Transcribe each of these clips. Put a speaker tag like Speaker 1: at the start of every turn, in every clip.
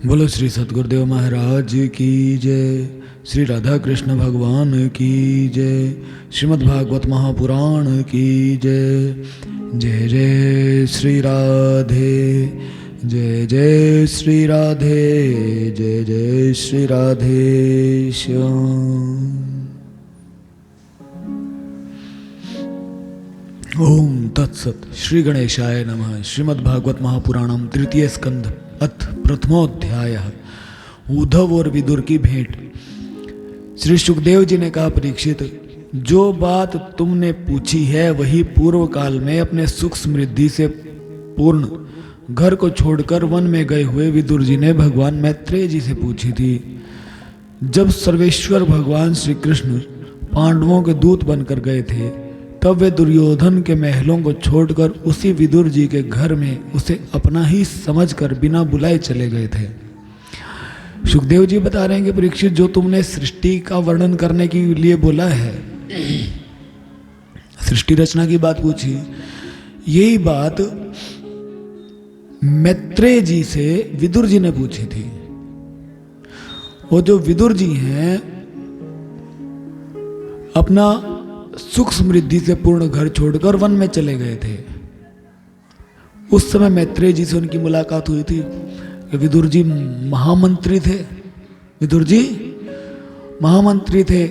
Speaker 1: बोलो श्री सद्गुरुदेव महाराज की जय। श्री राधा कृष्ण भगवान की जय। श्रीमद् भागवत महापुराण की जय। जय जय श्री राधे, जय जय श्री राधे, जय जय श्री राधे श्याम। ओम तत्सत। श्री गणेशाय नमः। श्रीमद् भागवत महापुराणम तृतीय स्कंध अथ प्रथमोध्याय उद्धव और विदुर की भेंट। श्री सुखदेव जी ने कहा, परीक्षित, जो बात तुमने पूछी है वही पूर्व काल में अपने सुख समृद्धि से पूर्ण घर को छोड़कर वन में गए हुए विदुर जी ने भगवान मैत्रेय जी से पूछी थी। जब सर्वेश्वर भगवान श्री कृष्ण पांडवों के दूत बनकर गए थे, तब वे दुर्योधन के महलों को छोड़कर उसी विदुर जी के घर में उसे अपना ही समझकर बिना बुलाए चले गए थे। सुखदेव जी बता रहे हैं कि परीक्षित, जो तुमने सृष्टि का वर्णन करने के लिए बोला है, सृष्टि रचना की बात पूछी, यही बात मैत्रेय जी से विदुर जी ने पूछी थी। वो जो विदुर जी हैं, अपना सुख समृद्धि से पूर्ण घर छोड़कर वन में चले गए थे। उस समय मैत्रेय जी से उनकी मुलाकात हुई थी। विदुर जी महामंत्री थे। विदुर जी महामंत्री थे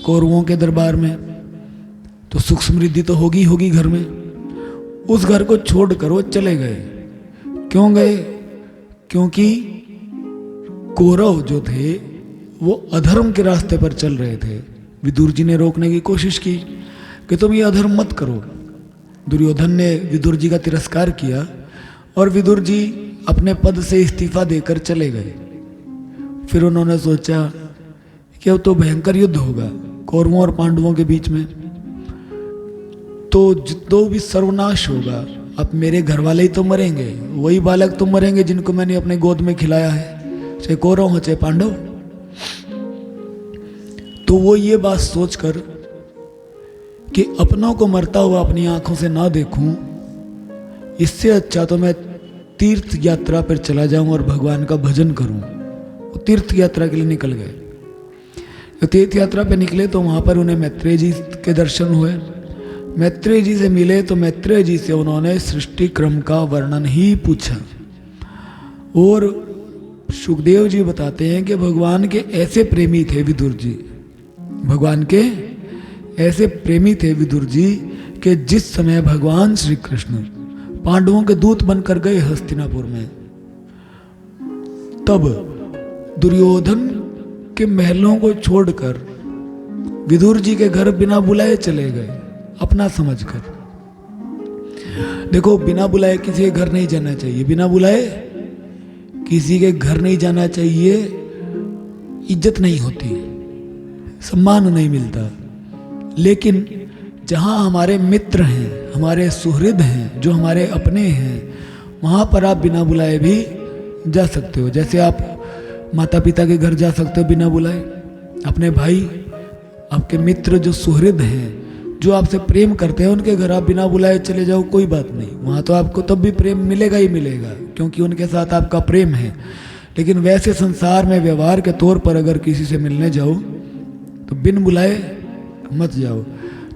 Speaker 1: कौरवों के दरबार में, तो सुख समृद्धि तो होगी होगी घर में। उस घर को छोड़कर वो चले गए। क्यों गए? क्योंकि कौरव जो थे वो अधर्म के रास्ते पर चल रहे थे। विदुर जी ने रोकने की कोशिश की कि तुम ये अधर्म मत करो। दुर्योधन ने विदुर जी का तिरस्कार किया और विदुर जी अपने पद से इस्तीफा देकर चले गए। फिर उन्होंने सोचा कि अब तो भयंकर युद्ध होगा कौरवों और पांडवों के बीच में, तो जितो भी सर्वनाश होगा। अब मेरे घर वाले ही तो मरेंगे, वही बालक तो मरेंगे जिनको मैंने अपने गोद में खिलाया है, चाहे कौरव हो चाहे पांडव। तो वो ये बात सोचकर कि अपनों को मरता हुआ अपनी आंखों से ना देखूं, इससे अच्छा तो मैं तीर्थ यात्रा पर चला जाऊं और भगवान का भजन करूं। वो तीर्थ यात्रा के लिए निकल गए। तो तीर्थ यात्रा पे निकले तो वहां पर उन्हें मैत्रेय जी के दर्शन हुए। मैत्रेय जी से मिले तो मैत्रेय जी से उन्होंने सृष्टि क्रम का वर्णन ही पूछा। और सुखदेव जी बताते हैं कि भगवान के ऐसे प्रेमी थे विदुर जी, भगवान के ऐसे प्रेमी थे विदुर जी कि जिस समय भगवान श्री कृष्ण पांडवों के दूत बनकर गए हस्तिनापुर में, तब दुर्योधन के महलों को छोड़कर विदुर जी के घर बिना बुलाए चले गए, अपना समझकर। देखो, बिना बुलाए किसी के घर नहीं जाना चाहिए, बिना बुलाए किसी के घर नहीं जाना चाहिए। इज्जत नहीं होती, सम्मान नहीं मिलता। लेकिन जहाँ हमारे मित्र हैं, हमारे सुहृद हैं, जो हमारे अपने हैं, वहाँ पर आप बिना बुलाए भी जा सकते हो। जैसे आप माता पिता के घर जा सकते हो बिना बुलाए, अपने भाई, आपके मित्र जो सुहृद हैं, जो आपसे प्रेम करते हैं, उनके घर आप बिना बुलाए चले जाओ, कोई बात नहीं। वहाँ तो आपको तब भी प्रेम मिलेगा ही मिलेगा, क्योंकि उनके साथ आपका प्रेम है। लेकिन वैसे संसार में व्यवहार के तौर पर अगर किसी से मिलने जाओ तो बिन बुलाए मत जाओ।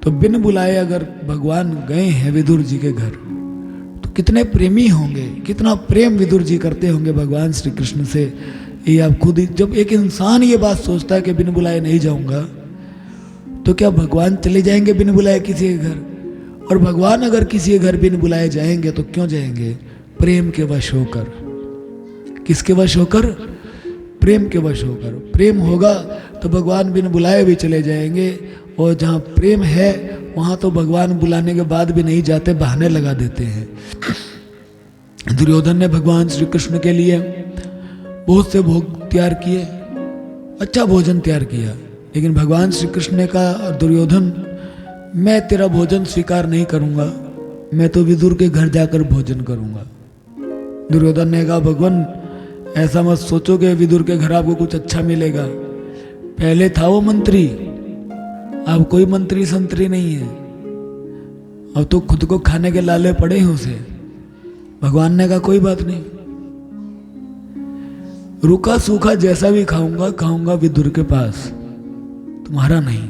Speaker 1: तो बिन बुलाए अगर भगवान गए हैं विदुर जी के घर, तो कितने प्रेमी होंगे, कितना प्रेम विदुर जी करते होंगे भगवान श्री कृष्ण से। ये आप खुद ही, जब एक इंसान ये बात सोचता है कि बिन बुलाए नहीं जाऊंगा, तो क्या भगवान चले जाएंगे बिन बुलाए किसी के घर? और भगवान अगर किसी के घर बिन बुलाए जाएंगे तो क्यों जाएंगे? प्रेम के वश होकर। किसके वश होकर? प्रेम के वश होकर। प्रेम होगा तो भगवान बिन बुलाए भी चले जाएंगे, और जहाँ प्रेम है वहाँ तो भगवान बुलाने के बाद भी नहीं जाते, बहाने लगा देते हैं। दुर्योधन ने भगवान श्री कृष्ण के लिए बहुत से भोग तैयार किए, अच्छा भोजन तैयार किया, लेकिन भगवान श्री कृष्ण ने कहा, दुर्योधन, मैं तेरा भोजन स्वीकार नहीं करूंगा, मैं तो विदुर के घर जाकर भोजन करूंगा। दुर्योधन ने कहा, भगवान ऐसा मत सोचो कि विदुर के घर आपको कुछ अच्छा मिलेगा। पहले था वो मंत्री, अब कोई मंत्री संतरी नहीं है, अब तो खुद को खाने के लाले पड़े हैं उसे। भगवान ने कहा कोई बात नहीं, रूखा सूखा जैसा भी खाऊंगा खाऊंगा विदुर के पास, तुम्हारा नहीं।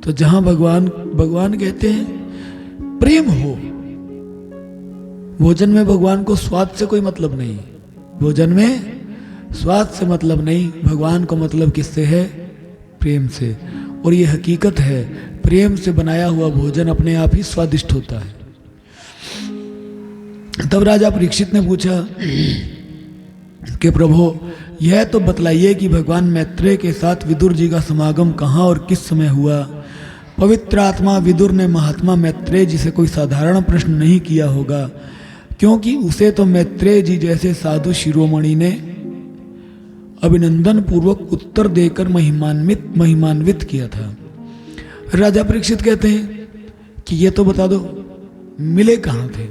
Speaker 1: तो जहां भगवान कहते हैं प्रेम हो, भोजन में भगवान को स्वाद से कोई मतलब नहीं, भोजन में स्वाद से मतलब नहीं, भगवान को मतलब किससे है? प्रेम से। और ये हकीकत है, प्रेम से बनाया हुआ भोजन अपने आप ही स्वादिष्ट होता है। तब राजा परीक्षित ने पूछा कि प्रभु यह तो बतलाइए कि भगवान मैत्रेय के साथ विदुर जी का समागम कहाँ और किस समय हुआ। पवित्र आत्मा विदुर ने महात्मा मैत्रेय जी से कोई साधारण प्रश्न नहीं किया होगा, क्योंकि उसे तो मैत्रेय जी जैसे साधु शिरोमणि ने अभिनंदन पूर्वक उत्तर देकर महिमान्वित किया था। राजा परीक्षित कहते हैं कि ये तो बता दो मिले कहाँ थे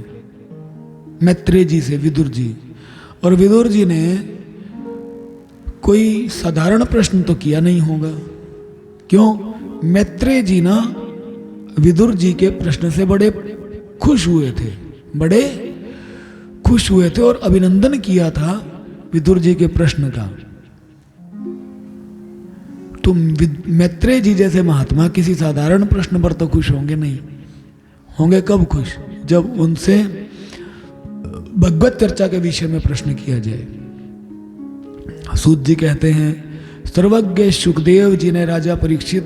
Speaker 1: मैत्रेय जी से विदुर जी। और विदुर जी ने कोई साधारण प्रश्न तो किया नहीं होगा, क्यों? मैत्रेय जी ना विदुर जी के प्रश्न से बड़े खुश हुए थे और अभिनंदन किया था विदुर जी के प्रश्न का। तो मैत्रेय जी जैसे महात्मा किसी साधारण प्रश्न पर तो खुश होंगे नहीं। होंगे कब खुश? जब उनसे भगवत चर्चा के विषय में प्रश्न किया जाए। सूत जी कहते हैं, सर्वज्ञ सुखदेव जी ने राजा परीक्षित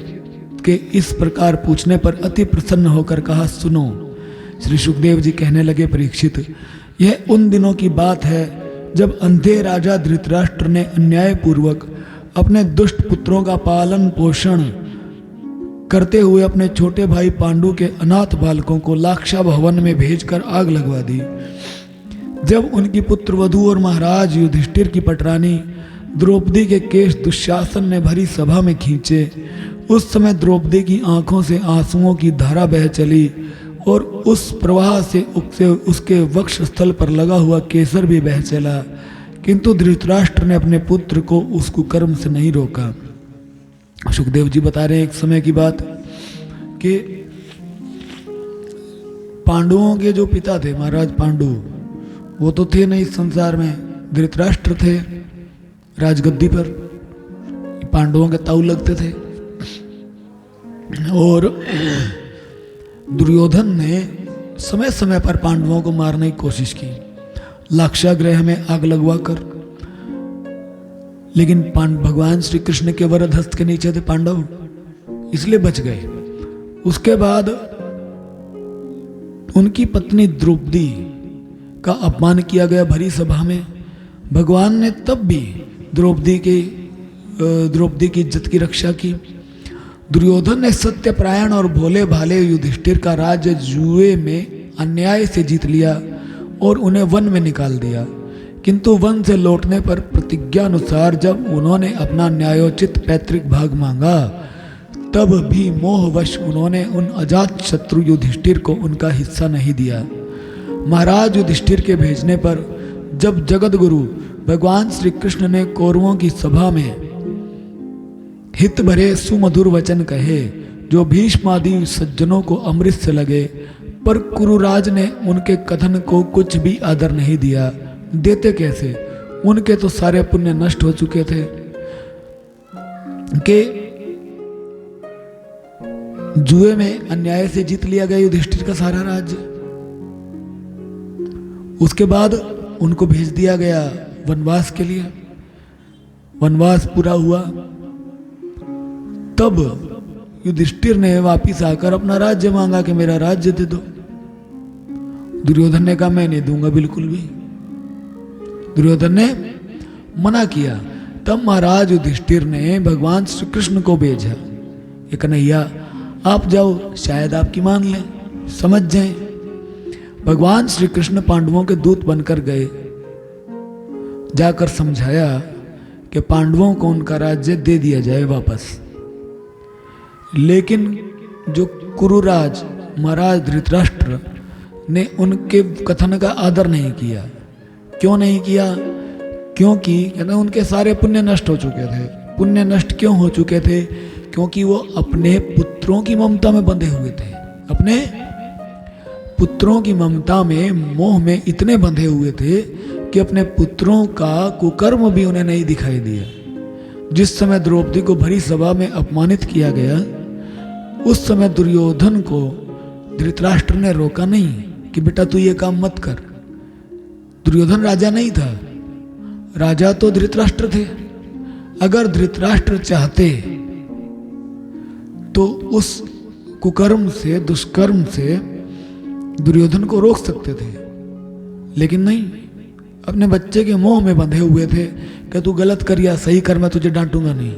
Speaker 1: के इस प्रकार पूछने पर अति प्रसन्न होकर कहा, सुनो। श्री सुखदेव जी कहने लगे, परीक्षित यह उन दिनों की बात है जब अंधे राजा धृतराष्ट्र ने अन्यायपूर्वक अपने दुष्ट पुत्रों का पालन पोषण करते हुए अपने छोटे भाई पांडु के अनाथ बालकों को लाक्षा भवन में भेजकर आग लगवा दी। जब उनकी पुत्र वधू और महाराज युधिष्ठिर की पटरानी द्रौपदी के केश दुशासन ने भरी सभा में खींचे, उस समय द्रौपदी की आंखों से आंसुओं की धारा बह चली और उस प्रवाह से उसके वक्ष स्थल पर लगा हुआ केसर भी बह चला, किंतु धृतराष्ट्र ने अपने पुत्र को उस कुकर्म से नहीं रोका। सुखदेव जी बता रहे हैं एक समय की बात कि पांडवों के जो पिता थे महाराज पांडु, वो तो थे नहीं इस संसार में, धृतराष्ट्र थे राजगद्दी पर, पांडवों के ताऊ लगते थे। और दुर्योधन ने समय समय पर पांडवों को मारने की कोशिश की, लाक्षागृह में आग लगवा कर, लेकिन भगवान श्री कृष्ण के वरद हस्त के नीचे थे पांडव, इसलिए बच गए। उसके बाद उनकी पत्नी द्रौपदी का अपमान किया गया भरी सभा में। भगवान ने तब भी द्रौपदी की इज्जत की रक्षा की। दुर्योधन ने सत्यपरायण और भोले भाले युधिष्ठिर का राज्य जुए में अन्याय से जीत लिया और उन्हें वन में निकाल दिया, किंतु वन से लौटने पर प्रतिज्ञा अनुसार जब उन्होंने अपना न्यायोचित पैतृक भाग मांगा, तब भी मोहवश उन्होंने उन अजात शत्रु युधिष्ठिर को उनका हिस्सा नहीं दिया। महाराज युधिष्ठिर के भेजने पर जब जगत गुरु भगवान श्री कृष्ण ने कौरवों की सभा में हित भरे सुमधुर वचन कहे, जो भीष्मादि सज्जनों को अमृत से लगे, पर कुरुराज ने उनके कथन को कुछ भी आदर नहीं दिया। देते कैसे? उनके तो सारे पुण्य नष्ट हो चुके थे कि जुए में अन्याय से जीत लिया गया युधिष्ठिर का सारा राज्य। उसके बाद उनको भेज दिया गया वनवास के लिए। वनवास पूरा हुआ, तब युधिष्ठिर ने वापिस आकर अपना राज्य मांगा कि मेरा राज्य दे दो। दुर्योधन ने कहा मैं नहीं दूंगा बिल्कुल भी। दुर्योधन ने मना किया। तब महाराज युधिष्ठिर ने भगवान श्री कृष्ण को भेजा, ये कन्हैया आप जाओ, शायद आपकी मान लें, समझ जाएं। भगवान श्री कृष्ण पांडवों के दूत बनकर गए, जाकर समझाया कि पांडवों को उनका राज्य दे दिया जाए वापस। लेकिन जो कुरुराज महाराज धृतराष्ट्र ने उनके कथन का आदर नहीं किया। क्यों नहीं किया? क्योंकि कहते उनके सारे पुण्य नष्ट हो चुके थे। पुण्य नष्ट क्यों हो चुके थे? क्योंकि वो अपने पुत्रों की ममता में बंधे हुए थे। अपने पुत्रों की ममता में, मोह में इतने बंधे हुए थे कि अपने पुत्रों का कुकर्म भी उन्हें नहीं दिखाई दिया। जिस समय द्रौपदी को भरी सभा में अपमानित किया गया, उस समय दुर्योधन को धृतराष्ट्र ने रोका नहीं कि बेटा तू ये काम मत कर। दुर्योधन राजा नहीं था, राजा तो धृतराष्ट्र थे। अगर धृतराष्ट्र चाहते तो उस कुकर्म से, दुष्कर्म से दुर्योधन को रोक सकते थे, लेकिन नहीं। अपने बच्चे के मोह में बंधे हुए थे कि तू गलत कर या सही कर, मैं तुझे डांटूंगा नहीं।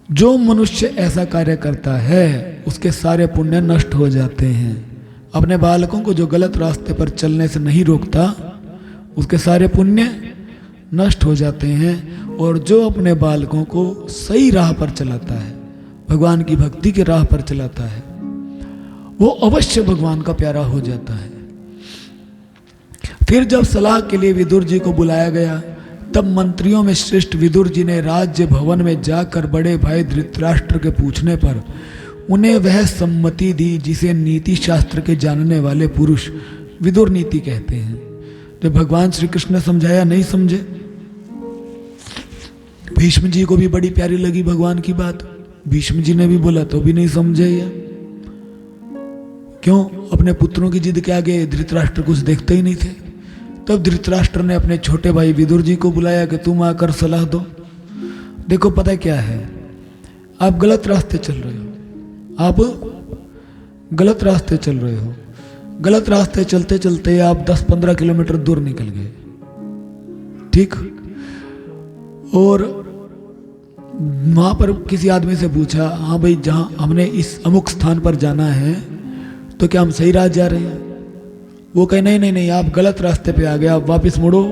Speaker 1: जो मनुष्य ऐसा कार्य करता है उसके सारे पुण्य नष्ट हो जाते हैं। अपने बालकों को जो गलत रास्ते पर चलने से नहीं रोकता, उसके सारे पुण्य नष्ट हो जाते हैं। और जो अपने बालकों को सही राह पर चलाता है, भगवान की भक्ति के राह पर चलाता है, वो अवश्य भगवान का प्यारा हो जाता है। फिर जब सलाह के लिए विदुर जी को बुलाया गया, तब मंत्रियों में श्रेष्ठ विदुर जी ने राज्य भवन में जाकर बड़े भाई धृतराष्ट्र के पूछने पर उन्हें वह सम्मति दी जिसे नीति शास्त्र के जानने वाले पुरुष विदुर नीति कहते हैं। जब भगवान श्री कृष्ण ने समझाया, नहीं समझे। भीष्म जी को भी बड़ी प्यारी लगी भगवान की बात, भीष्म जी ने भी बोला तो भी नहीं समझे। या क्यों? अपने पुत्रों की जिद के आगे धृतराष्ट्र कुछ देखते ही नहीं थे। तब धृतराष्ट्र ने अपने छोटे भाई विदुर जी को बुलाया कि तुम आकर सलाह दो। देखो पता क्या है, आप गलत रास्ते चल रहे हो, आप गलत रास्ते चल रहे हो। गलत रास्ते चलते चलते आप 10-15 किलोमीटर दूर निकल गए, ठीक। और वहां पर किसी आदमी से पूछा, हाँ भाई जहां हमने इस अमुक स्थान पर जाना है तो क्या हम सही राह जा रहे हैं? वो कहे नहीं नहीं नहीं, आप गलत रास्ते पे आ गए, आप वापस मुड़ो,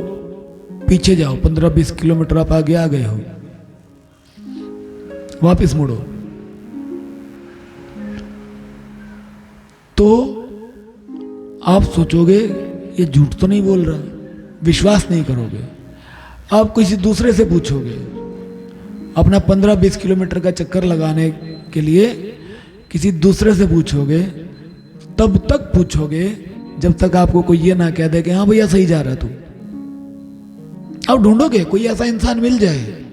Speaker 1: पीछे जाओ, 15-20 किलोमीटर आप आगे आ गए हो, वापस मुड़ो। तो आप सोचोगे ये झूठ तो नहीं बोल रहा, विश्वास नहीं करोगे। आप किसी दूसरे से पूछोगे, अपना 15-20 किलोमीटर का चक्कर लगाने के लिए किसी दूसरे से पूछोगे, तब तक पूछोगे जब तक आपको कोई ये ना कह दे कि हाँ भैया सही जा रहा तू। आप ढूंढोगे कोई ऐसा इंसान मिल जाए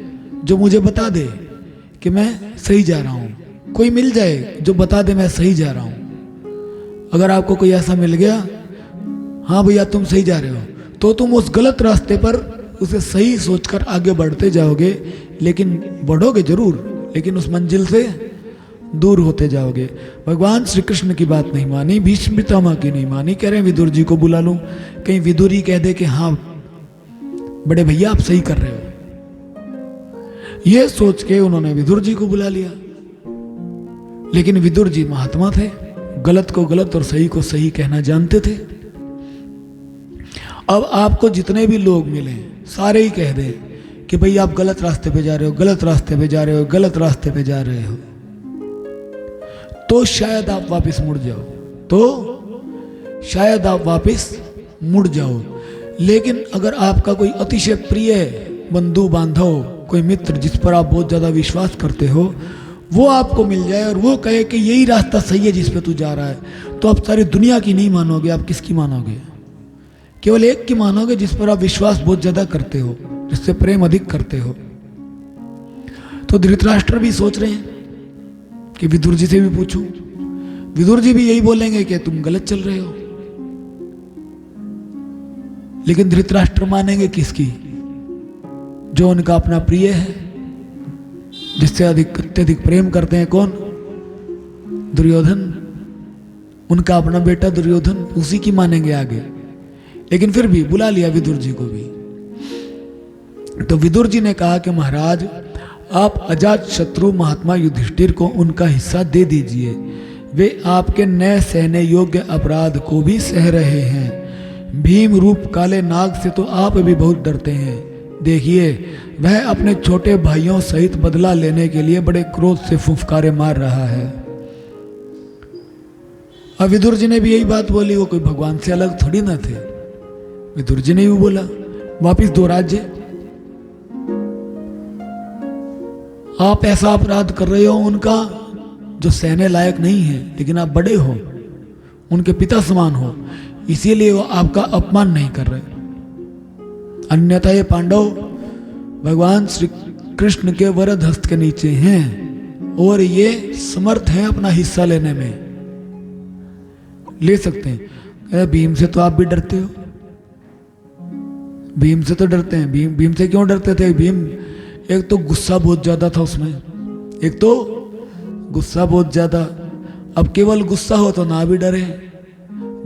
Speaker 1: जो मुझे बता दे कि मैं सही जा रहा हूं। कोई मिल जाए जो बता दे मैं सही जा रहा हूं। अगर आपको कोई ऐसा मिल गया, हाँ भैया तुम सही जा रहे हो, तो तुम उस गलत रास्ते पर उसे सही सोचकर आगे बढ़ते जाओगे, लेकिन बढ़ोगे जरूर, लेकिन उस मंजिल से दूर होते जाओगे। भगवान श्री कृष्ण की बात नहीं मानी, भीष्म पितामह की नहीं मानी, कह रहे हैं विदुर जी को बुला लूं, कहीं विदुर ही कह दे कि हाँ बड़े भैया आप सही कर रहे हो। यह सोच के उन्होंने विदुर जी को बुला लिया। लेकिन विदुर जी महात्मा थे, गलत को गलत और सही को सही कहना जानते थे। अब आपको जितने भी लोग मिले सारे ही कह दे कि भाई आप गलत रास्ते पे जा रहे हो, गलत रास्ते पे जा रहे हो, गलत रास्ते पे जा रहे हो, तो शायद आप वापस मुड़ जाओ, तो शायद आप वापस मुड़ जाओ। लेकिन अगर आपका कोई अतिशय प्रिय बंधु बांधव, कोई मित्र जिस पर आप बहुत ज्यादा विश्वास करते हो, वो आपको मिल जाए और वो कहे कि यही रास्ता सही है जिस पे तू जा रहा है, तो आप सारी दुनिया की नहीं मानोगे, आप किसकी मानोगे? केवल एक की मानोगे जिस पर आप विश्वास बहुत ज्यादा करते हो, जिससे प्रेम अधिक करते हो। तो धृतराष्ट्र भी सोच रहे हैं कि विदुर जी से भी पूछूं। विदुर जी भी यही बोलेंगे कि तुम गलत चल रहे हो। लेकिन धृतराष्ट्र मानेंगे किसकी? जो उनका अपना प्रिय है, जिससे अत्यधिक प्रेम करते हैं। कौन? दुर्योधन। उनका अपना बेटा दुर्योधन, उसी की मानेंगे आगे। लेकिन फिर भी बुला लिया विदुर जी को भी। तो विदुर जी ने कहा कि महाराज आप अजात शत्रु महात्मा युधिष्ठिर को उनका हिस्सा दे दीजिए, वे आपके न सहने योग्य अपराध को भी सह रहे हैं। भीम रूप काले नाग से तो आप भी बहुत डरते हैं। देखिए वह अपने छोटे भाइयों सहित बदला लेने के लिए बड़े क्रोध से फुफकारे मार रहा है। अब विदुर जी ने भी यही बात बोली, वो कोई भगवान से अलग थोड़ी ना थे। विदुर जी ने भी बोला वापिस 2 राज्य। आप ऐसा अपराध कर रहे हो उनका जो सहने लायक नहीं है, लेकिन आप बड़े हो, उनके पिता समान हो, इसीलिए वो आपका अपमान नहीं कर रहे। अन्यथा ये पांडव भगवान श्री कृष्ण के वरद हस्त के नीचे हैं और ये समर्थ हैं अपना हिस्सा लेने में, ले सकते हैं। भीम से तो आप भी डरते हो, भीम से तो डरते हैं। भीम से क्यों डरते थे? भीम एक तो गुस्सा बहुत ज्यादा था उसमें, एक तो गुस्सा बहुत ज्यादा। अब केवल गुस्सा हो तो ना भी डरे,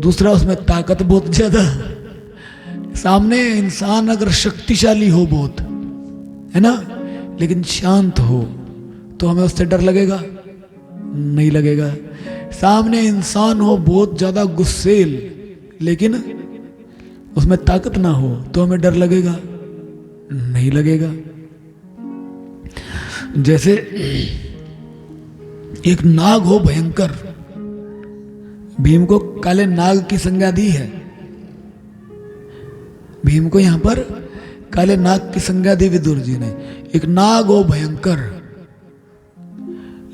Speaker 1: दूसरा उसमें ताकत बहुत ज्यादा। सामने इंसान अगर शक्तिशाली हो बहुत, है ना, लेकिन शांत हो तो हमें उससे डर लगेगा? नहीं लगेगा। सामने इंसान हो बहुत ज्यादा गुस्सेल, लेकिन उसमें ताकत ना हो तो हमें डर लगेगा? नहीं लगेगा। जैसे एक नाग हो भयंकर, भीम को काले नाग की संज्ञा दी है। भीम को यहां पर काले नाग की संज्ञा दी विदुर जी ने। एक नाग हो भयंकर,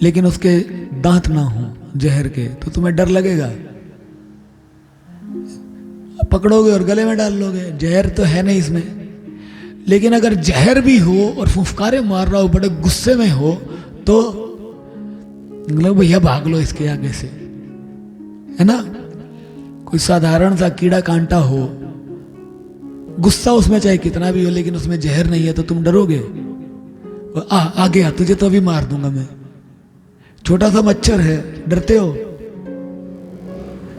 Speaker 1: लेकिन उसके दांत ना हो जहर के, तो तुम्हें डर लगेगा? पकड़ोगे और गले में डाल लोगे। जहर तो है नहीं इसमें, लेकिन अगर जहर भी हो और फुफकारे मार रहा हो, बड़े गुस्से में हो, तो मतलब भैया भाग लो इसके आगे से, है ना। कोई साधारण सा कीड़ा कांटा हो, गुस्सा उसमें चाहे कितना भी हो, लेकिन उसमें जहर नहीं है, तो तुम डरोगे? आ गया तुझे तो अभी मार दूंगा मैं। छोटा सा मच्छर है, डरते हो?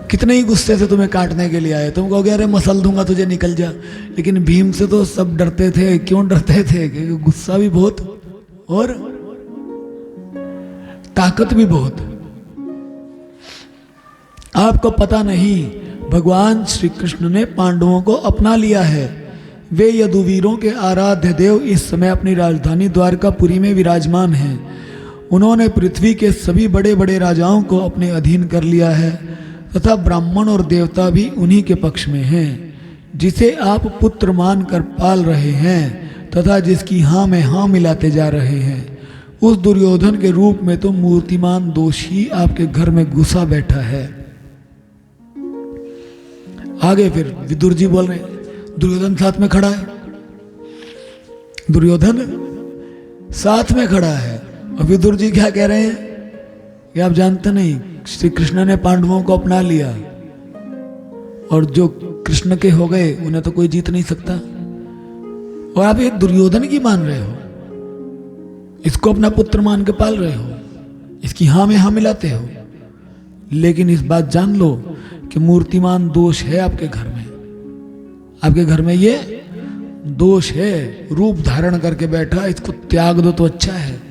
Speaker 1: कितने ही गुस्से से तुम्हें काटने के लिए आए, तुम कहोगे अरे मसल दूंगा तुझे, निकल जा। लेकिन भीम से तो सब डरते थे। क्यों डरते थे? क्योंकि गुस्सा भी बहुत और ताकत भी बहुत। आपको पता नहीं, भगवान श्री कृष्ण ने पांडवों को अपना लिया है। वे यदुवीरों के आराध्य देव इस समय अपनी राजधानी द्वारकापुरी में विराजमान हैं। उन्होंने पृथ्वी के सभी बड़े बड़े राजाओं को अपने अधीन कर लिया है तथा ब्राह्मण और देवता भी उन्हीं के पक्ष में हैं। जिसे आप पुत्र मानकर पाल रहे हैं तथा जिसकी हाँ में हाँ मिलाते जा रहे हैं, उस दुर्योधन के रूप में तो मूर्तिमान दोष ही आपके घर में घुसा बैठा है। आगे फिर विदुर जी बोल रहे हैं, दुर्योधन साथ में खड़ा है, दुर्योधन साथ में खड़ा है। और विदुर जी क्या कह रहे हैं कि आप जानते नहीं, श्री कृष्ण ने पांडवों को अपना लिया और जो कृष्ण के हो गए उन्हें तो कोई जीत नहीं सकता। और आप ये दुर्योधन की मान रहे हो, इसको अपना पुत्र मान के पाल रहे हो, इसकी हाँ में हाँ मिलाते हो। लेकिन इस बात जान लो कि मूर्तिमान दोष है आपके घर में, आपके घर में ये दोष है, रूप धारण करके बैठा, इसको त्याग दो तो अच्छा है।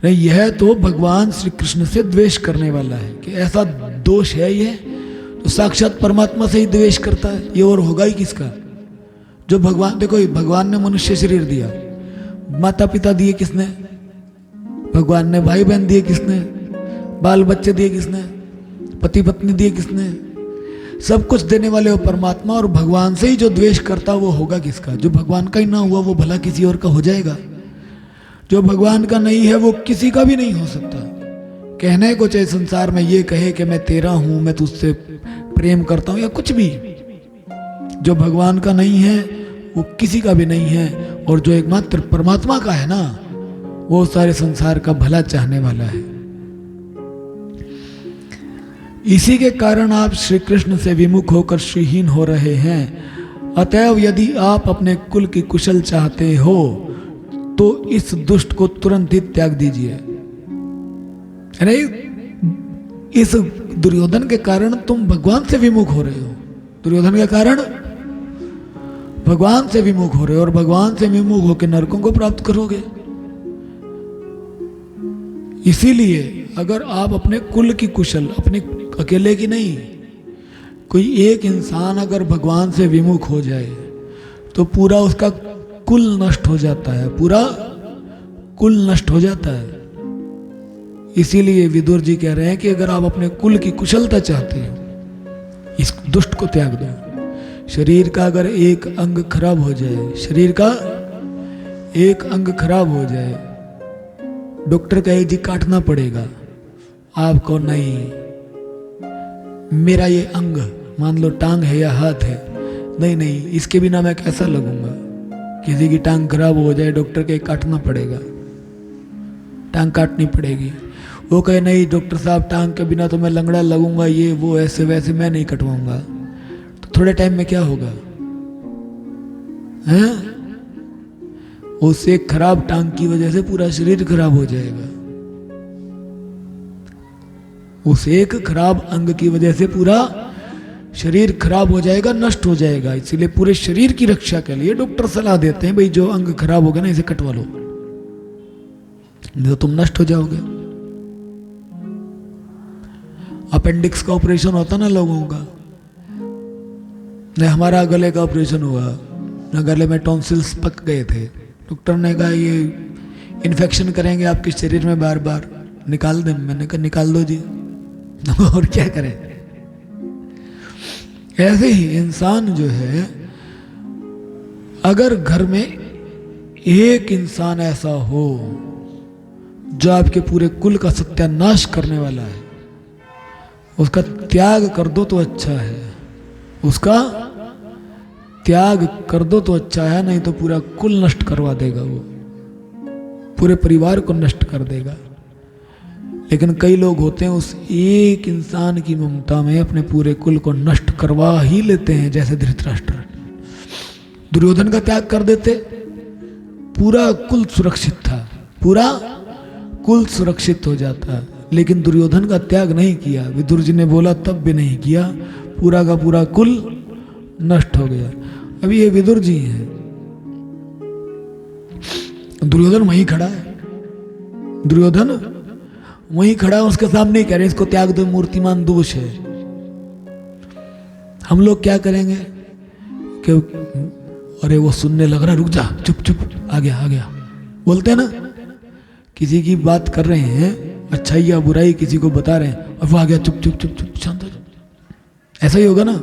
Speaker 1: नहीं, यह तो भगवान श्री कृष्ण से द्वेष करने वाला है कि ऐसा दोष है ये, तो साक्षात परमात्मा से ही द्वेष करता है। ये और होगा ही किसका? जो भगवान, देखो भगवान ने मनुष्य शरीर दिया, माता पिता दिए किसने? भगवान ने। भाई बहन दिए किसने? बाल बच्चे दिए किसने? पति पत्नी दिए किसने? सब कुछ देने वाले वो परमात्मा। और भगवान से ही जो द्वेष करता वो होगा किसका? जो भगवान का ही ना हुआ वो भला किसी और का हो जाएगा? जो भगवान का नहीं है वो किसी का भी नहीं हो सकता। कहने को चाहे संसार में ये कहे कि मैं तेरा हूं, मैं तुझसे प्रेम करता हूं, या कुछ भी, जो भगवान का नहीं है वो किसी का भी नहीं है। और जो एकमात्र परमात्मा का है ना, वो सारे संसार का भला चाहने वाला है। इसी के कारण आप श्री कृष्ण से विमुख होकर श्रीहीन हो रहे हैं। अतएव यदि आप अपने कुल की कुशल चाहते हो तो इस दुष्ट को तुरंत ही त्याग दीजिए। अरे इस दुर्योधन के कारण तुम भगवान से विमुख हो रहे हो, दुर्योधन के कारण भगवान से विमुख हो रहे हो, और भगवान से विमुख होकर नरकों को प्राप्त करोगे। इसीलिए अगर आप अपने कुल की कुशल, अपने अकेले की नहीं, कोई एक इंसान अगर भगवान से विमुख हो जाए तो पूरा उसका कुल नष्ट हो जाता है, पूरा कुल नष्ट हो जाता है। इसीलिए विदुर जी कह रहे हैं कि अगर आप अपने कुल की कुशलता चाहते हो, इस दुष्ट को त्याग दो। शरीर का अगर एक अंग खराब हो जाए, शरीर का एक अंग खराब हो जाए, डॉक्टर कहे जी काटना पड़ेगा, आपको नहीं, मेरा ये अंग मान लो टांग है या हाथ है, नहीं नहीं इसके बिना मैं कैसा लगूंगा, किसी की टांग खराब हो जाए, डॉक्टर के काटना पड़ेगा, टांग काटनी पड़ेगी। वो कहे नहीं डॉक्टर साहब टांग के बिना तो मैं लंगड़ा लगूंगा, ये वो ऐसे वैसे, मैं नहीं कटवाऊंगा। तो थोड़े टाइम में क्या होगा, हैं? उस एक खराब टांग की वजह से पूरा शरीर खराब हो जाएगा। उस एक खराब अंग की वजह से पूरा शरीर खराब हो जाएगा, नष्ट हो जाएगा। इसीलिए पूरे शरीर की रक्षा के लिए डॉक्टर सलाह देते हैं, भाई जो अंग खराब हो गया ना इसे कटवा लो, नहीं तो तुम नष्ट हो जाओगे। अपेंडिक्स का ऑपरेशन होता ना लोगों का, नहीं हमारा गले का ऑपरेशन हुआ ना, गले में टॉन्सिल्स पक गए थे। डॉक्टर ने कहा ये इन्फेक्शन करेंगे आपके शरीर में, बार बार निकाल दें। मैंने कहा निकाल दो जी, और क्या करें। ऐसे ही इंसान जो है, अगर घर में एक इंसान ऐसा हो जो आपके पूरे कुल का सत्यानाश करने वाला है, उसका त्याग कर दो तो अच्छा है, उसका त्याग कर दो तो अच्छा है, नहीं तो पूरा कुल नष्ट करवा देगा, वो पूरे परिवार को नष्ट कर देगा। लेकिन कई लोग होते हैं उस एक इंसान की ममता में अपने पूरे कुल को नष्ट करवा ही लेते हैं। जैसे धृतराष्ट्र, दुर्योधन का त्याग कर देते, पूरा कुल सुरक्षित था, पूरा कुल सुरक्षित हो जाता। लेकिन दुर्योधन का त्याग नहीं किया, विदुर जी ने बोला तब भी नहीं किया, पूरा का पूरा कुल नष्ट हो गया। अभी ये विदुर जी हैं, दुर्योधन वहीं खड़ा है, दुर्योधन वहीं खड़ा है, उसके सामने ही कह रहे इसको त्याग दो, मूर्तिमान दोष है। हम लोग क्या करेंगे कि अरे वो सुनने लग रहा, रुक जा, चुप चुप, आ गया आ गया, बोलते हैं ना। किसी की बात कर रहे हैं, अच्छाई या बुराई किसी को बता रहे हैं, और वो आ गया, चुप चुप चुप चुप, शांत हो जाओ। ऐसा ही होगा ना।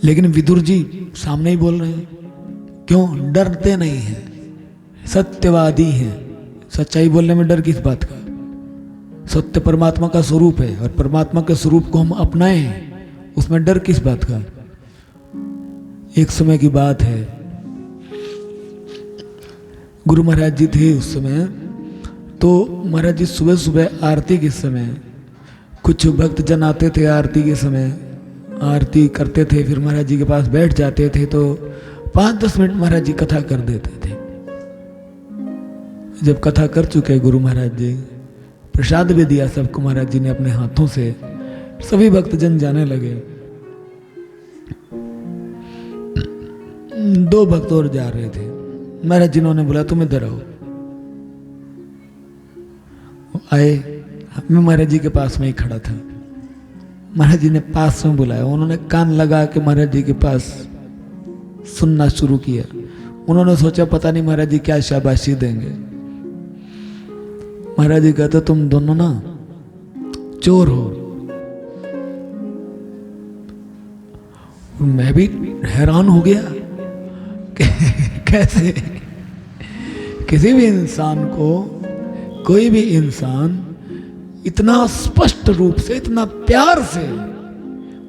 Speaker 1: लेकिन विदुर जी सामने ही बोल रहे हैं, क्यों? डरते नहीं हैं, सत्यवादी हैं। सच्चाई बोलने में डर किस बात का? सत्य परमात्मा का स्वरूप है, और परमात्मा के स्वरूप को हम अपनाएं, उसमें डर किस बात का? एक समय की बात है, गुरु महाराज जी थे उस समय, तो महाराज जी सुबह सुबह आरती के समय कुछ भक्त जन आते थे, आरती के समय आरती करते थे, फिर महाराज जी के पास बैठ जाते थे, तो 5-10 मिनट महाराज जी कथा कर देते थे। जब कथा कर चुके गुरु महाराज जी, प्रसाद भी दिया सबको महाराज जी ने अपने हाथों से, सभी भक्तजन जाने लगे। 2 भक्त और जा रहे थे, महाराज जी ने बोला तुम इधर आओ। आए, मैं महाराज जी के पास में ही खड़ा था, महाराज जी ने पास में बुलाया, उन्होंने कान लगा के महाराज जी के पास सुनना शुरू किया। उन्होंने सोचा पता नहीं महाराज जी क्या शाबाशी देंगे। महाराज जी कहते तुम दोनों ना चोर हो। मैं भी हैरान हो गया कैसे किसी भी इंसान को, कोई भी इंसान इतना स्पष्ट रूप से, इतना प्यार से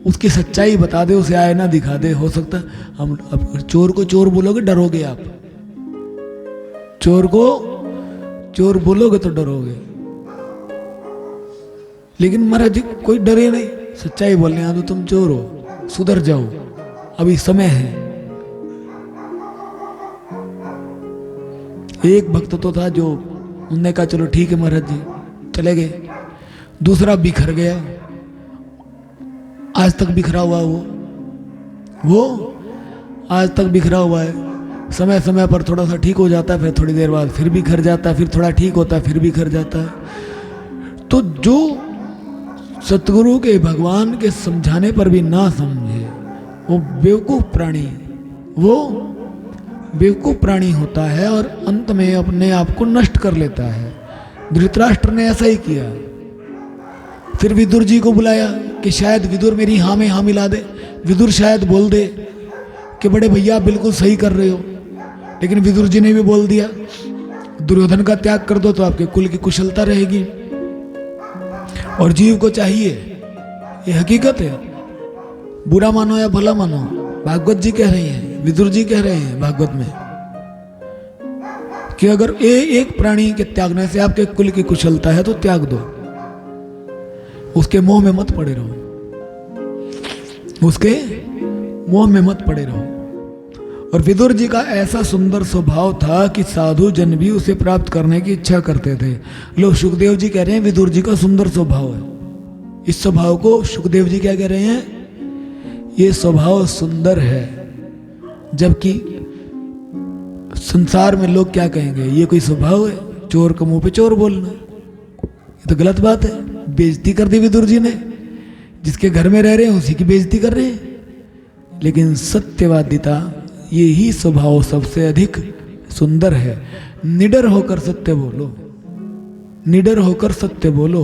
Speaker 1: उसकी सच्चाई बता दे, उसे आईना दिखा दे। हो सकता हम अब चोर को चोर बोलोगे डरोगे आप, चोर को चोर बोलोगे तो डरोगे। लेकिन महाराज जी कोई डरे नहीं, सच्चाई बोलने आ तो तुम चोर हो, सुधर जाओ, अभी समय है। एक भक्त तो था जो उन्होंने कहा चलो ठीक है महाराज जी, चले गए। दूसरा बिखर गया, आज तक बिखरा हुआ, वो आज तक बिखरा हुआ है। समय समय पर थोड़ा सा ठीक हो जाता है, फिर थोड़ी देर बाद फिर बिखर जाता है, फिर थोड़ा ठीक होता है, फिर बिखर जाता है। तो जो सतगुरु के, भगवान के समझाने पर भी ना समझे, वो बेवकूफ प्राणी, वो बेवकूफ प्राणी होता है और अंत में अपने आप को नष्ट कर लेता है। धृतराष्ट्र ने ऐसा ही किया। फिर विदुर जी को बुलाया कि शायद विदुर मेरी हाँ में हाँ मिला दे, विदुर शायद बोल दे कि बड़े भैया बिल्कुल सही कर रहे हो। लेकिन विदुर जी ने भी बोल दिया दुर्योधन का त्याग कर दो तो आपके कुल की कुशलता रहेगी। और जीव को चाहिए, ये हकीकत है, बुरा मानो या भला मानो, भागवत जी कह रहे हैं, विदुर जी कह रहे हैं भागवत में कि अगर एक प्राणी के त्यागने से आपके कुल की कुशलता है तो त्याग दो, उसके मोह में मत पड़े रहो, उसके मोह में मत पड़े रहो। और विदुर जी का ऐसा सुंदर स्वभाव था कि साधु जन भी उसे प्राप्त करने की इच्छा करते थे। लो सुखदेव जी कह रहे हैं विदुर जी का सुंदर स्वभाव है। इस स्वभाव को सुखदेव जी क्या कह रहे हैं? ये स्वभाव सुंदर है। जबकि संसार में लोग क्या कहेंगे, ये कोई स्वभाव है, चोर के मुंह पे चोर बोलना, ये तो गलत बात है। बेइज्जती कर दी विदुर जी ने, जिसके घर में रह रहे हैं उसी की बेइज्जती कर रहे हैं। लेकिन सत्यवादिता, यही स्वभाव सबसे अधिक सुंदर है। निडर होकर सत्य बोलो, निडर होकर सत्य बोलो।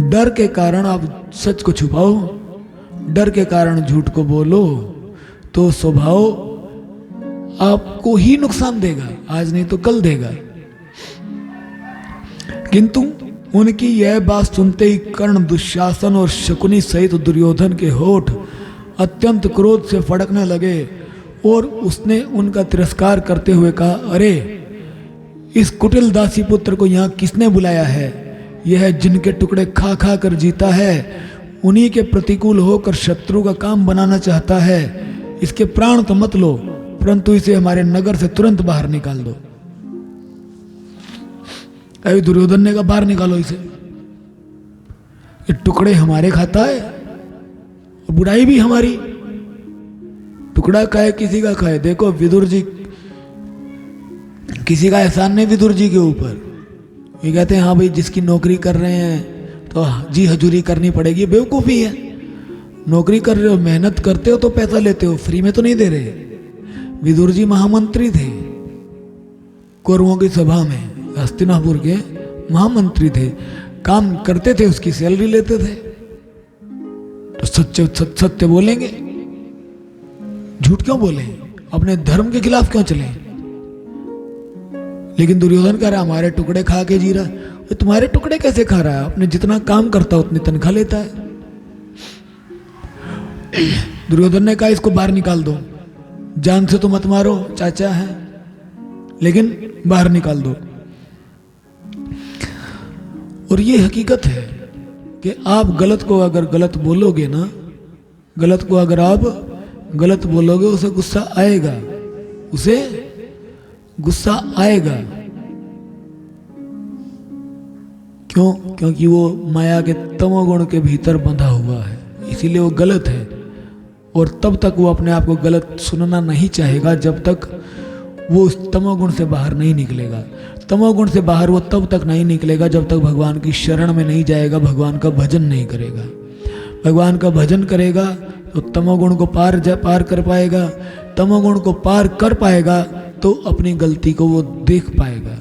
Speaker 1: डर के कारण आप सच को छुपाओ, डर के कारण झूठ को बोलो, तो स्वभाव आपको ही नुकसान देगा, आज नहीं तो कल देगा। किंतु उनकी यह बात सुनते ही कर्ण, दुशासन और शकुनी सहित दुर्योधन के होठ अत्यंत क्रोध से फड़कने लगे और उसने उनका तिरस्कार करते हुए कहा, अरे इस कुटिल दासी पुत्र को यहाँ किसने बुलाया है? यह जिनके टुकड़े खा खा कर जीता है, उन्हीं के प्रतिकूल होकर शत्रु का काम बनाना चाहता है। इसके प्राण तो मत लो, परंतु इसे हमारे नगर से तुरंत बाहर निकाल दो। अरे दुर्योधन ने कहा, बाहर निकालो इसे, ये टुकड़े हमारे खाता है, बुराई भी हमारी। टुकड़ा खाए किसी का खाए। देखो विदुर जी, किसी का एहसान नहीं विदुर जी के ऊपर। ये कहते हैं हाँ भाई जिसकी नौकरी कर रहे हैं तो जी हजूरी करनी पड़ेगी, बेवकूफ़ी है। नौकरी कर रहे हो, मेहनत करते हो तो पैसा लेते हो, फ्री में तो नहीं दे रहे। विदुर जी महामंत्री थे कौरवों की सभा में, हस्तिनापुर के महामंत्री थे, काम करते थे, उसकी सैलरी लेते थे। तो सत्य बोलेंगे, झूठ क्यों बोलें, अपने धर्म के खिलाफ क्यों चलें? लेकिन दुर्योधन कह रहा है हमारे टुकड़े खा के जी रहा है। तुम्हारे टुकड़े कैसे खा रहा है? अपने जितना काम करता है उतनी तनख्वाह लेता है। दुर्योधन ने कहा इसको बाहर निकाल दो, जान से तो मत मारो, चाचा है, लेकिन बाहर निकाल दो। और ये हकीकत है कि आप गलत को अगर गलत बोलोगे ना, गलत को अगर आप गलत बोलोगे, उसे गुस्सा आएगा, उसे गुस्सा आएगा। क्यों? क्योंकि वो माया के तमोगुण के भीतर बंधा हुआ है, इसीलिए वो गलत है। और तब तक वो अपने आप को गलत सुनना नहीं चाहेगा जब तक वो उस तमोगुण से बाहर नहीं निकलेगा। तमोगुण से बाहर वो तब तक नहीं निकलेगा जब तक भगवान की शरण में नहीं जाएगा, भगवान का भजन नहीं करेगा। भगवान का भजन करेगा तो तमोगुण को पार कर पाएगा। तमोगुण को पार कर पाएगा तो अपनी गलती को वो देख पाएगा।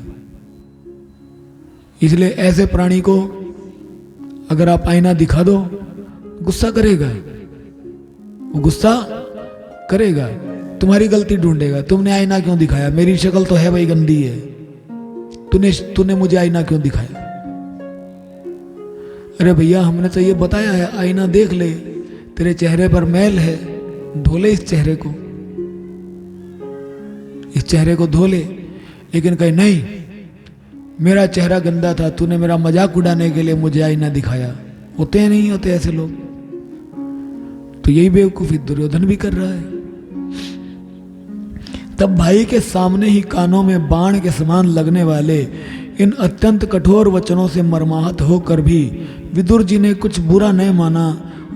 Speaker 1: इसलिए ऐसे प्राणी को अगर आप आईना दिखा दो, गुस्सा करेगा, वो गुस्सा करेगा, तुम्हारी गलती ढूंढेगा। तुमने आईना क्यों दिखाया? मेरी शक्ल तो है भाई गंदी है, तूने मुझे आईना क्यों दिखाया? अरे भैया हमने तो ये बताया है, आईना देख ले, तेरे चेहरे पर मैल है, धो ले इस चेहरे को, इस चेहरे को धो ले। लेकिन कहीं नहीं, मेरा चेहरा गंदा था, तूने मेरा मजाक उड़ाने के लिए मुझे आईना दिखाया। होते हैं नहीं होते ऐसे लोग? तो यही बेवकूफी दुर्योधन भी कर रहा है। तब भाई के सामने ही कानों में बाण के समान लगने वाले इन अत्यंत कठोर वचनों से मर्माहत होकर भी विदुर जी ने कुछ बुरा नहीं माना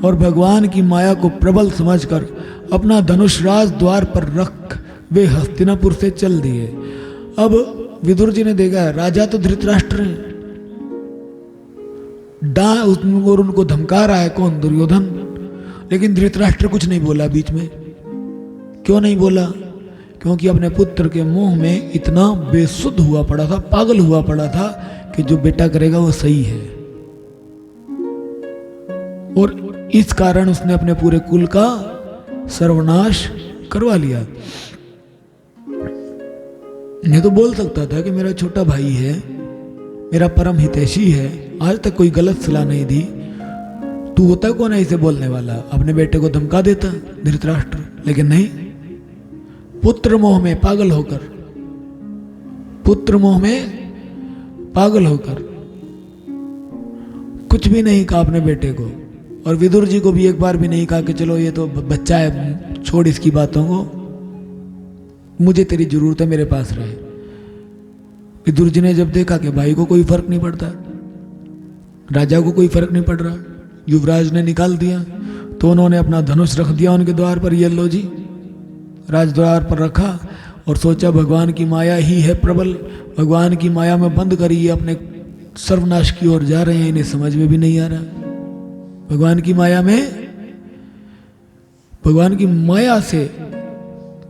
Speaker 1: और भगवान की माया को प्रबल समझकर अपना धनुष राज द्वार पर रख वे हस्तिनापुर से चल दिए। अब विदुर जी ने देखा राजा तो धृतराष्ट्र है, और उनको धमका रहा है कौन? दुर्योधन। लेकिन धृतराष्ट्र कुछ नहीं बोला बीच में। क्यों नहीं बोला? क्योंकि अपने पुत्र के मुंह में इतना बेसुध हुआ पड़ा था, पागल हुआ पड़ा था कि जो बेटा करेगा वो सही है। और इस कारण उसने अपने पूरे कुल का सर्वनाश करवा लिया। नहीं तो बोल सकता था कि मेरा छोटा भाई है, मेरा परम हितैषी है, आज तक कोई गलत सलाह नहीं दी, तू होता कौन है इसे बोलने वाला? अपने बेटे को धमका देता धृतराष्ट्र, लेकिन नहीं, पुत्र मोह में पागल होकर, पुत्र मोह में पागल होकर कुछ भी नहीं कहा अपने बेटे को। और विदुर जी को भी एक बार भी नहीं कहा कि चलो ये तो बच्चा है, छोड़ इसकी बातों को, मुझे तेरी जरूरत है, मेरे पास रहे। विदुर जी ने जब देखा कि भाई को कोई फर्क नहीं पड़ता, राजा को कोई फर्क नहीं पड़ रहा, युवराज ने निकाल दिया, तो उन्होंने अपना धनुष रख दिया उनके द्वार पर, ये लो जी, राजद्वार पर रखा और सोचा भगवान की माया ही है प्रबल, भगवान की माया में बंद कर ये अपने सर्वनाश की ओर जा रहे हैं, इन्हें समझ में भी नहीं आ रहा। भगवान की माया में, भगवान की माया से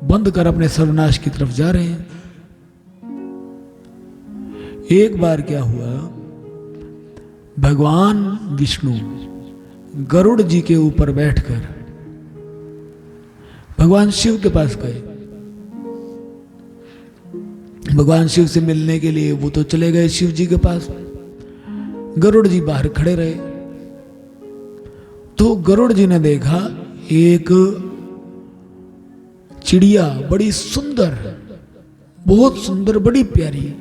Speaker 1: बंद कर अपने सर्वनाश की तरफ जा रहे हैं। एक बार क्या हुआ, भगवान विष्णु गरुड़ जी के ऊपर बैठकर भगवान शिव के पास गए। भगवान शिव से मिलने के लिए वो तो चले गए शिव जी के पास, गरुड़ जी बाहर खड़े रहे। तो गरुड़ जी ने देखा एक चिड़िया बड़ी सुंदर, बहुत सुंदर, बड़ी प्यारी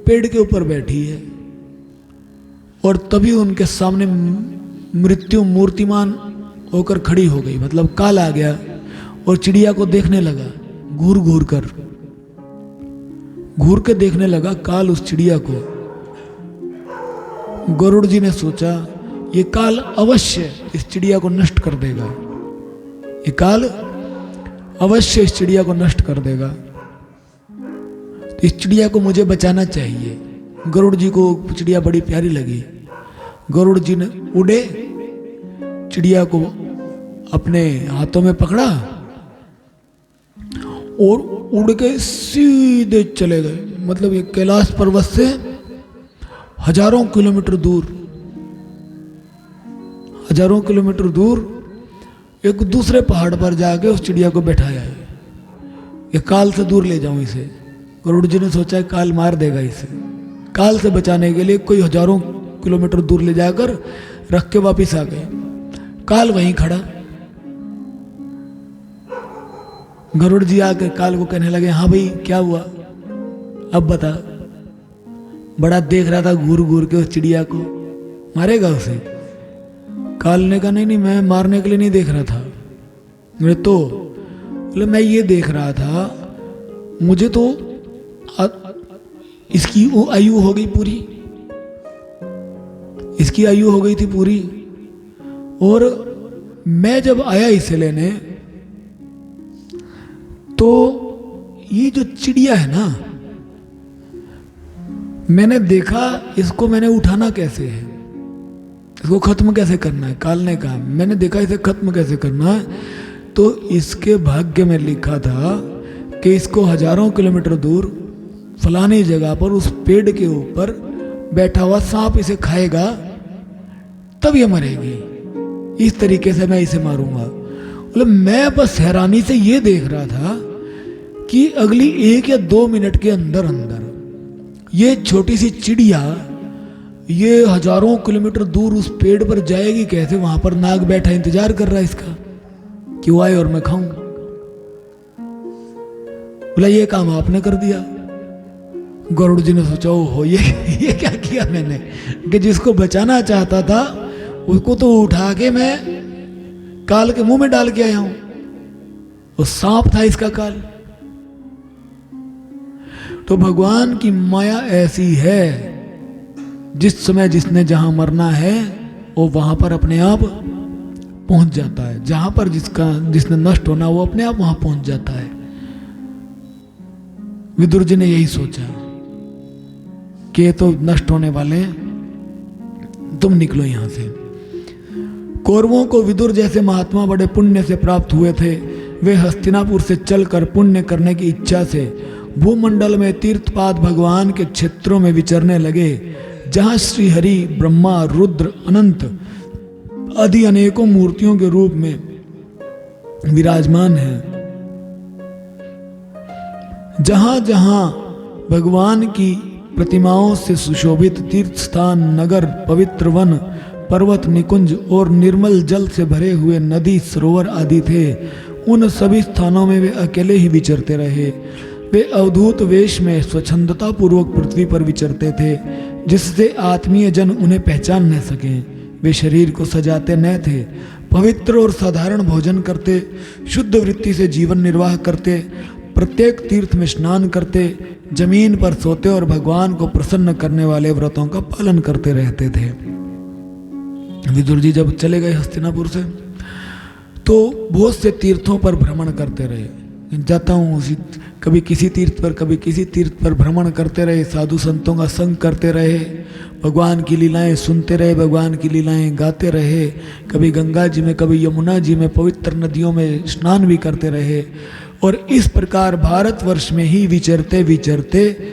Speaker 1: पेड़ के ऊपर बैठी है, और तभी उनके सामने मृत्यु मूर्तिमान होकर खड़ी हो गई, मतलब काल आ गया और चिड़िया को देखने लगा, घूर घूर कर, घूर के देखने लगा काल उस चिड़िया को। गरुड़ जी ने सोचा ये काल अवश्य इस चिड़िया को नष्ट कर देगा, ये काल अवश्य इस चिड़िया को नष्ट कर देगा, तो इस चिड़िया को मुझे बचाना चाहिए। गरुड़ जी को चिड़िया बड़ी प्यारी लगी, गरुड़ जी ने उड़े, चिड़िया को अपने हाथों में पकड़ा और उड़ के सीधे चले गए, मतलब ये कैलाश पर्वत से हजारों किलोमीटर दूर, हजारों किलोमीटर दूर एक दूसरे पहाड़ पर जाके उस चिड़िया को बैठाया है। ये काल से दूर ले जाऊं इसे। गरुड़ जी ने सोचा काल मार देगा इसे, काल से बचाने के लिए कोई हजारों किलोमीटर दूर ले जाकर रख के वापिस आ गए। काल वहीं खड़ा, गरुड़ जी आकर काल को कहने लगे, हाँ भाई क्या हुआ, अब बता। बड़ा देख रहा था घूर घूर के उस चिड़िया को, मारेगा उसे? काल ने कहा नहीं नहीं, मैं मारने के लिए नहीं देख रहा था, मैं तो बोले मैं ये देख रहा था, मुझे तो इसकी आयु हो गई पूरी, इसकी आयु हो गई थी पूरी, और मैं जब आया इसे लेने तो ये जो चिड़िया है ना, मैंने देखा इसको, मैंने उठाना कैसे है, इसको खत्म कैसे करना है। काल ने कहा मैंने देखा इसे खत्म कैसे करना है, तो इसके भाग्य में लिखा था कि इसको हजारों किलोमीटर दूर फलानी जगह पर उस पेड़ के ऊपर बैठा हुआ सांप इसे खाएगा, तब ये मरेगी, इस तरीके से मैं इसे मारूंगा। मतलब मैं बस हैरानी से ये देख रहा था कि अगली 1 या 2 मिनट के अंदर अंदर ये छोटी सी चिड़िया ये हजारों किलोमीटर दूर उस पेड़ पर जाएगी कैसे, वहां पर नाग बैठा इंतजार कर रहा है इसका कि वो आए और मैं खाऊं। बोला ये काम आपने कर दिया। गरुड़ जी ने सोचा ओहो ये क्या किया मैंने, कि जिसको बचाना चाहता था उसको तो उठा के मैं काल के मुंह में डाल के आया हूं। वो सांप था इसका काल। तो भगवान की माया ऐसी है, जिस समय जिसने जहां मरना है वो वहां पर अपने आप पहुंच जाता है, जहां पर जिसने नष्ट होना वो अपने आप वहां पहुंच जाता है। विदुर जी ने यही सोचा कि ये तो नष्ट होने वाले हैं, तुम निकलो यहां से। कौरवों को विदुर जैसे महात्मा बड़े पुण्य से प्राप्त हुए थे। वे हस्तिनापुर से चलकर पुण्य करने की इच्छा से भूमंडल में तीर्थपाद भगवान के क्षेत्रों में विचरने लगे, जहां श्री हरि, ब्रह्मा, रुद्र, अनंत आदि अनेकों मूर्तियों के रूप में विराजमान हैं। जहां जहां भगवान की प्रतिमाओं से सुशोभित तीर्थ स्थान, नगर, पवित्र वन, पर्वत, निकुंज और निर्मल जल से भरे हुए नदी, सरोवर आदि थे, उन सभी स्थानों में वे अकेले ही विचरते रहे। वे अवधूत वेश में स्वच्छंदता पूर्वक पृथ्वी पर विचरते थे, जिससे आत्मीय जन उन्हें पहचान न सकें। वे शरीर को सजाते न थे, पवित्र और साधारण भोजन करते, शुद्ध वृत्ति से जीवन निर्वाह करते, प्रत्येक तीर्थ में स्नान करते, जमीन पर सोते और भगवान को प्रसन्न करने वाले व्रतों का पालन करते रहते थे। विदुर जी जब चले गए हस्तिनापुर से तो बहुत से तीर्थों पर भ्रमण करते रहे। जाता हूँ उसी, कभी किसी तीर्थ पर कभी किसी तीर्थ पर भ्रमण करते रहे, साधु संतों का संग करते रहे, भगवान की लीलाएं सुनते रहे, भगवान की लीलाएं गाते रहे, कभी गंगा जी में कभी यमुना जी में पवित्र नदियों में स्नान भी करते रहे। और इस प्रकार भारतवर्ष में ही विचरते विचरते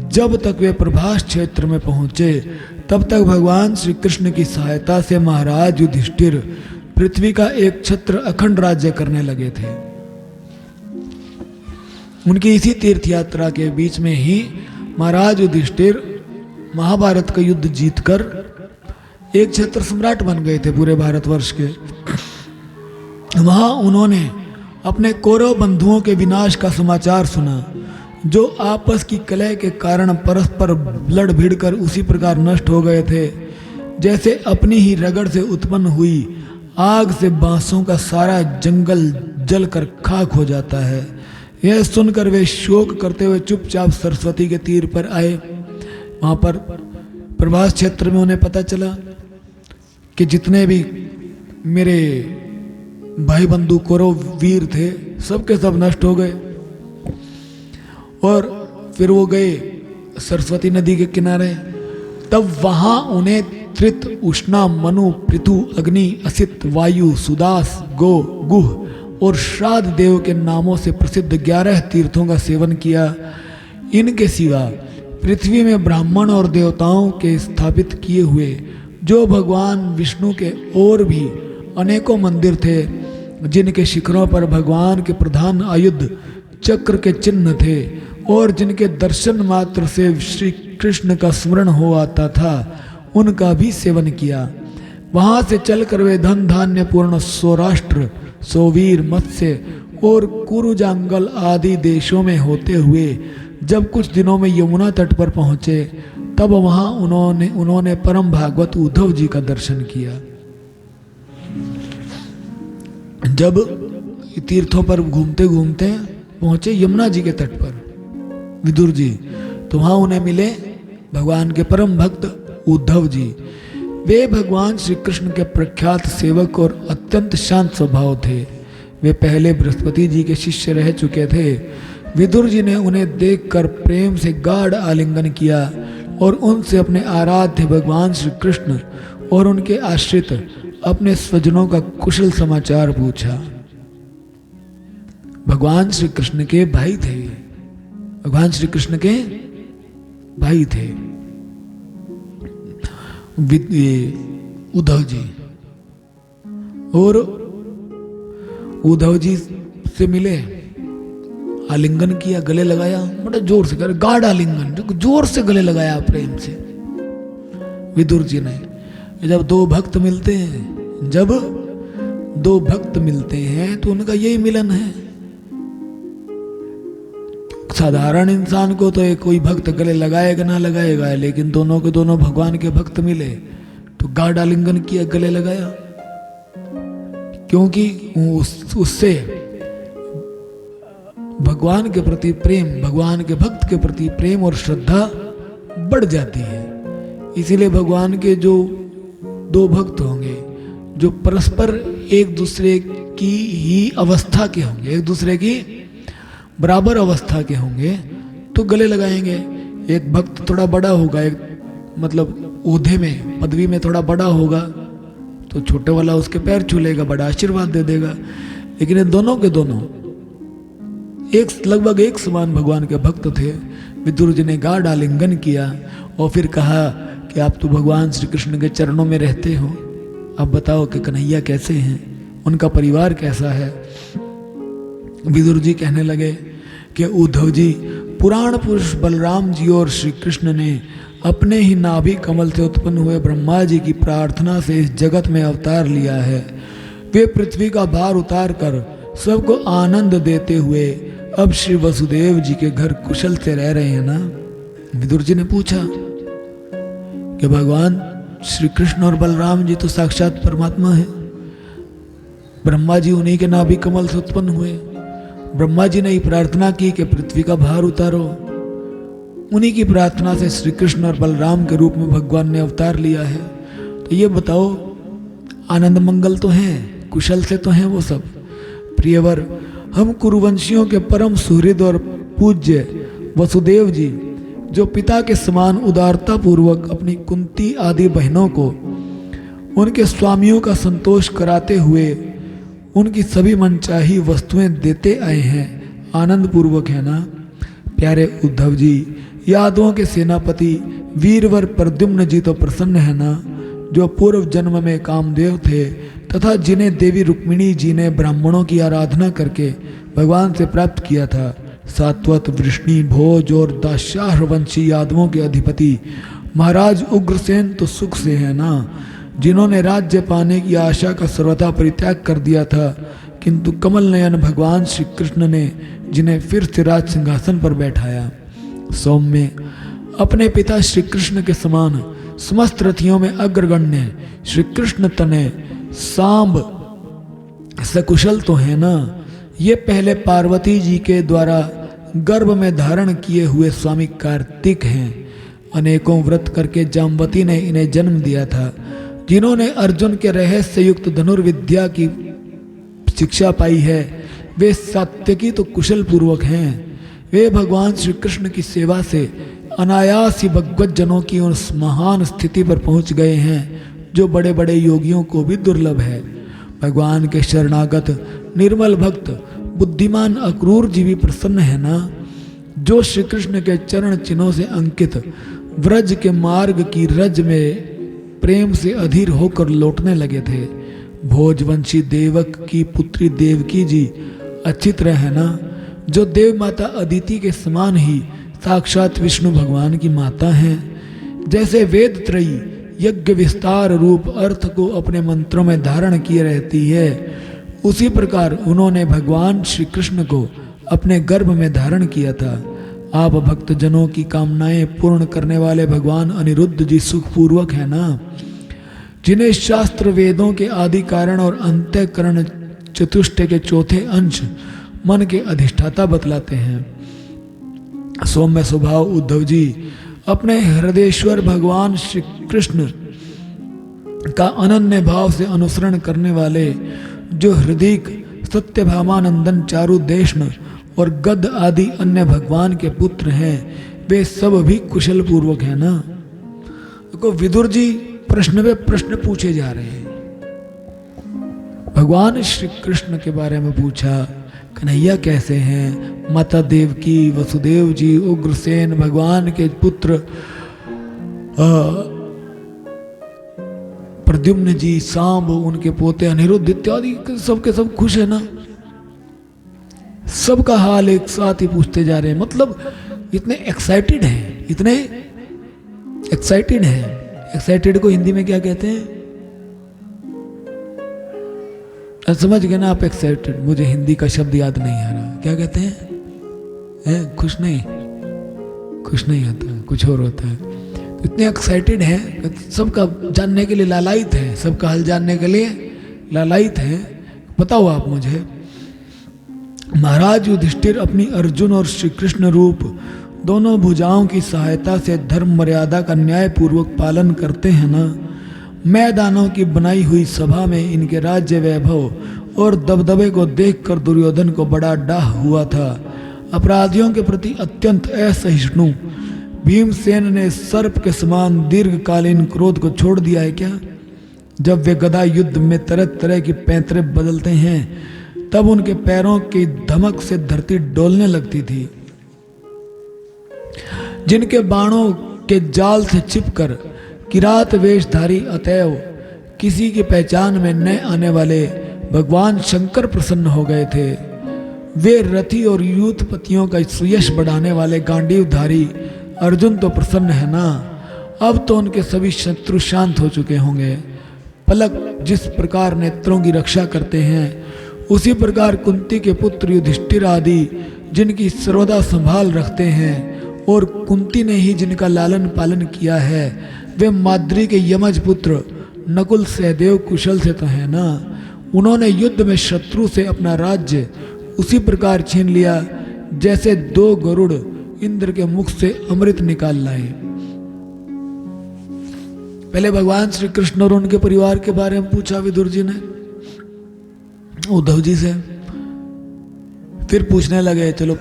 Speaker 1: जब तक वे प्रभास क्षेत्र में पहुँचे, तब तक भगवान श्री कृष्ण की सहायता से महाराज युधिष्ठिर पृथ्वी का एक छत्र अखंड राज्य करने लगे थे। उनकी इसी तीर्थ यात्रा के बीच में ही महाराज युधिष्ठिर महाभारत का युद्ध जीतकर एक छत्र सम्राट बन गए थे पूरे भारतवर्ष के। वहां उन्होंने अपने कौरव बंधुओं के विनाश का समाचार सुना, जो आपस की कलह के कारण परस्पर लड़ भिड़ कर उसी प्रकार नष्ट हो गए थे, जैसे अपनी ही रगड़ से उत्पन्न हुई आग से बांसों का सारा जंगल जलकर खाक हो जाता है। यह सुनकर वे शोक करते हुए चुपचाप सरस्वती के तीर पर आए। वहां पर प्रभास क्षेत्र में उन्हें पता चला कि जितने भी मेरे भाई बंधु कौरव वीर थे, सबके सब नष्ट हो गए। और फिर वो गए सरस्वती नदी के किनारे। तब वहां उन्हें त्रित, उष्णा, मनु, पृथु, अग्नि, असित, वायु, सुदास, गो, गुह और श्राद्ध देव के नामों से प्रसिद्ध 11 तीर्थों का सेवन किया। इनके सिवा पृथ्वी में ब्राह्मण और देवताओं के स्थापित किए हुए जो भगवान विष्णु के और भी अनेकों मंदिर थे, जिनके शिखरों पर भगवान के प्रधान आयुध चक्र के चिन्ह थे और जिनके दर्शन मात्र से श्री कृष्ण का स्मरण हो आता था, उनका भी सेवन किया। वहां से चलकर वे धन धान्य पूर्ण सौराष्ट्र, सोवीर, मत्स्य और कुरुजांगल आदि देशों में होते हुए जब कुछ दिनों में यमुना तट पर पहुंचे, तब वहां उन्होंने परम भागवत उद्धव जी का दर्शन किया। जब तीर्थों पर घूमते घूमते पहुंचे यमुना जी के तट पर विदुर जी, तो वहां उन्हें मिले भगवान के परम भक्त उद्धव जी। वे भगवान श्री कृष्ण के प्रख्यात सेवक और अत्यंत शांत स्वभाव थे। वे पहले बृहस्पति जी के शिष्य रह चुके थे। विदुर जी ने उन्हें देखकर प्रेम से गाढ़ आलिंगन किया और उनसे अपने आराध्य भगवान श्री कृष्ण और उनके आश्रित अपने स्वजनों का कुशल समाचार पूछा। भगवान श्री कृष्ण के भाई थे, भगवान श्री कृष्ण के भाई थे उद्धव जी। और उद्धव जी से मिले, आलिंगन किया, गले लगाया, बड़ा जोर से कर, गाढ़ आलिंगन, जोर से गले लगाया प्रेम से विदुर जी ने। जब दो भक्त मिलते हैं तो उनका यही मिलन है। साधारण इंसान को तो कोई भक्त गले लगाएगा ना लगाएगा, लेकिन दोनों के दोनों भगवान के भक्त मिले तो गाढ़ आलिंगन किया, गले लगाया, क्योंकि उससे भगवान के प्रति प्रेम, भगवान के भक्त के प्रति प्रेम और श्रद्धा बढ़ जाती है। इसीलिए भगवान के जो दो भक्त होंगे जो परस्पर एक दूसरे की ही अवस्था के होंगे, एक दूसरे की बराबर अवस्था के होंगे, तो गले लगाएंगे। एक भक्त थोड़ा बड़ा होगा, एक मतलब ओहदे में, पदवी में थोड़ा बड़ा होगा, तो छोटे वाला उसके पैर छू लेगा, बड़ा आशीर्वाद दे देगा। लेकिन ये दोनों के दोनों लगभग एक समान भगवान के भक्त थे। विदुर जी ने गाढ़ आलिंगन किया और फिर कहा कि आप तो भगवान श्री कृष्ण के चरणों में रहते हो, अब बताओ कि कन्हैया कैसे हैं, उनका परिवार कैसा है। विदुर जी कहने लगे कि उद्धव जी पुराण पुरुष बलराम जी और श्री कृष्ण ने अपने ही नाभि कमल से उत्पन्न हुए ब्रह्मा जी की प्रार्थना से इस जगत में अवतार लिया है। वे पृथ्वी का भार उतार कर सबको आनंद देते हुए अब श्री वसुदेव जी के घर कुशल से रह रहे हैं ना। विदुर जी ने पूछा कि भगवान श्री कृष्ण और बलराम जी तो साक्षात परमात्मा है, ब्रह्मा जी उन्हीं के नाभि कमल से उत्पन्न हुए, ब्रह्मा जी ने ही प्रार्थना की कि पृथ्वी का भार उतारो, उन्हीं की प्रार्थना से श्री कृष्ण और बलराम के रूप में भगवान ने अवतार लिया है। तो ये बताओ, आनंद मंगल तो हैं, कुशल से तो हैं वो सब। प्रियवर, हम कुरुवंशियों के परम सुहृद और पूज्य वसुदेव जी, जो पिता के समान उदारता पूर्वक अपनी कुंती आदि बहनों को उनके स्वामियों का संतोष कराते हुए उनकी सभी मनचाही वस्तुएं देते आए हैं, आनंद पूर्वक है ना। प्यारे उद्धव जी, यादवों के सेनापति वीरवर प्रद्युम्न जी तो प्रसन्न है ना, जो पूर्व जन्म में कामदेव थे तथा जिन्हें देवी रुक्मिणी जी ने ब्राह्मणों की आराधना करके भगवान से प्राप्त किया था। सात्वत, वृष्णि, भोज और दाशाह वंशी यादवों के अधिपति महाराज उग्रसेन तो सुख से है ना, जिन्होंने राज्य पाने की आशा का सर्वथा परित्याग कर दिया था, किंतु कमल नयन भगवान श्री कृष्ण ने जिन्हें फिर से राज सिंहासन पर बैठाया। सौम्य, अपने पिता श्री कृष्ण के समान समस्त रथियों में अग्रगण्य श्री कृष्ण तने सांब सकुशल तो है ना। ये पहले पार्वती जी के द्वारा गर्भ में धारण किए हुए स्वामी कार्तिक हैं। अनेकों व्रत करके जाम्बती ने इन्हें जन्म दिया था, जिन्होंने अर्जुन के रहस्य युक्त धनुर्विद्या की शिक्षा पाई है। वे सात्यकी तो कुशल पूर्वक हैं। वे भगवान श्री कृष्ण की सेवा से अनायास ही भगवत जनों की उस महान स्थिति पर पहुंच गए हैं, जो बड़े बड़े योगियों को भी दुर्लभ है। भगवान के शरणागत निर्मल भक्त बुद्धिमान अक्रूर जी भी प्रसन्न है ना, जो श्री कृष्ण के चरण चिन्हों से अंकित व्रज के मार्ग की रज में प्रेम से अधीर होकर लौटने लगे थे। भोजवंशी देवक की पुत्री देवकी जी अच्छी तरह है ना, जो देव माता अदिति के समान ही साक्षात विष्णु भगवान की माता हैं। जैसे वेद त्रयी यज्ञ विस्तार रूप अर्थ को अपने मंत्रों में धारण किए रहती है, उसी प्रकार उन्होंने भगवान श्री कृष्ण को अपने गर्भ में धारण किया था। आप भक्त जनों की कामनाएं पूर्ण करने वाले भगवान अनिरुद्ध जी सुखपूर्वक है ना, जिन्हें शास्त्र वेदों के आदि कारण और अंतःकरण चतुष्टय के चौथे अंश मन के अधिष्ठाता बतलाते हैं। सौम्य स्वभाव उद्धव जी, अपने हृदयेश्वर भगवान श्री कृष्ण का अनन्य भाव से अनुसरण करने वाले जो हृदयिक सत्यभामानंदन चारु देशन और गद आदि अन्य भगवान के पुत्र हैं, वे सब भी कुशल पूर्वक है ना। देखो विदुर जी प्रश्न पे प्रश्न पूछे जा रहे हैं। भगवान श्री कृष्ण के बारे में पूछा, कन्हैया कैसे हैं, माता देवकी, वसुदेव जी, उग्रसेन भगवान के पुत्र प्रद्युम्न जी, सांब उनके पोते अनिरुद्ध इत्यादि सबके सब खुश है ना। सबका हाल एक साथ ही पूछते जा रहे हैं, मतलब इतने एक्साइटेड हैं, इतने एक्साइटेड हैं। एक्साइटेड को हिंदी में क्या कहते हैं? समझ गए ना आप? एक्साइटेड, मुझे हिंदी का शब्द याद नहीं आ रहा, क्या कहते हैं? खुश नहीं, खुश नहीं होता, कुछ और होता है। इतने एक्साइटेड हैं, सबका जानने के लिए लालायित हैं, सबका हाल जानने के लिए लालायित हैं। बताओ आप मुझे, महाराज युधिष्ठिर अपनी अर्जुन और श्री कृष्ण रूप दोनों भुजाओं की सहायता से धर्म मर्यादा का न्यायपूर्वक पालन करते हैं ना। मैदानों की बनाई हुई सभा में इनके राज्य वैभव और दबदबे को देखकर दुर्योधन को बड़ा डाह हुआ था। अपराधियों के प्रति अत्यंत असहिष्णु भीमसेन ने सर्प के समान दीर्घकालीन क्रोध को छोड़ दिया है क्या? जब वे गदा युद्ध में तरह तरह की पैंतरे बदलते हैं, तब उनके पैरों की धमक से धरती डोलने लगती थी। जिनके बाणों के जाल से छिपकर किरात वेशधारी अतएव किसी की पहचान में न आने वाले भगवान शंकर प्रसन्न हो गए थे, वे रथी और यूथपतियों का सुयश बढ़ाने वाले गांडीवधारी अर्जुन तो प्रसन्न है ना। अब तो उनके सभी शत्रु शांत हो चुके होंगे। पलक जिस प्रकार नेत्रों की रक्षा करते हैं, उसी प्रकार कुंती के पुत्र युधिष्ठिर आदि जिनकी सर्वदा संभाल रखते हैं, और कुंती ने ही जिनका लालन पालन किया है, वे माद्री के यमज पुत्र नकुल सहदेव कुशल से तो है ना। उन्होंने युद्ध में शत्रु से अपना राज्य उसी प्रकार छीन लिया जैसे दो गरुड़ इंद्र के मुख से अमृत निकाल लाए। पहले भगवान श्री कृष्ण और उनके परिवार के बारे में पूछा विदुर जी ने उद्धव जी से। फिर पूछने लगे चलो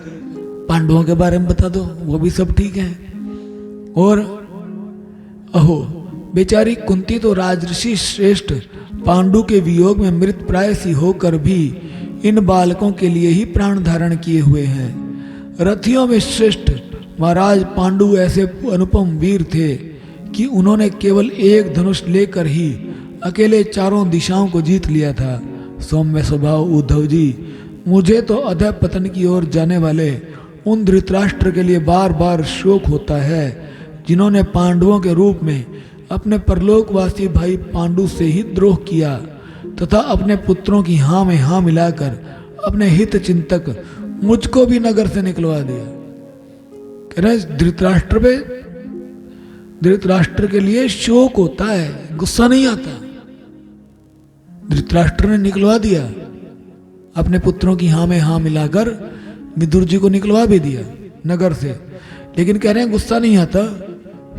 Speaker 1: पांडवों के बारे में बता दो, वो भी सब ठीक है। और अहो बेचारी कुंती तो राजऋषि श्रेष्ठ पांडु के वियोग में मृत प्राय सी होकर भी इन बालकों के लिए ही प्राण धारण किए हुए हैं। रथियों में श्रेष्ठ महाराज पांडु ऐसे अनुपम वीर थे कि उन्होंने केवल एक धनुष लेकर ही अकेले चारों दिशाओं को जीत लिया था। सौम्य स्वभाव उद्धव जी, मुझे तो अधः पतन की ओर जाने वाले उन धृतराष्ट्र के लिए बार बार शोक होता है जिन्होंने पांडवों के रूप में अपने परलोकवासी भाई पांडु से ही द्रोह किया तथा अपने पुत्रों की हाँ में हाँ मिलाकर अपने हित चिंतक मुझको भी नगर से निकलवा दिया। कह रहे धृतराष्ट्र के लिए शोक होता है, गुस्सा नहीं आता। धृतराष्ट्र ने निकलवा दिया, अपने पुत्रों की हाँ में हाँ मिलाकर विदुर जी को निकलवा भी दिया नगर से, लेकिन कह रहे हैं गुस्सा नहीं आता,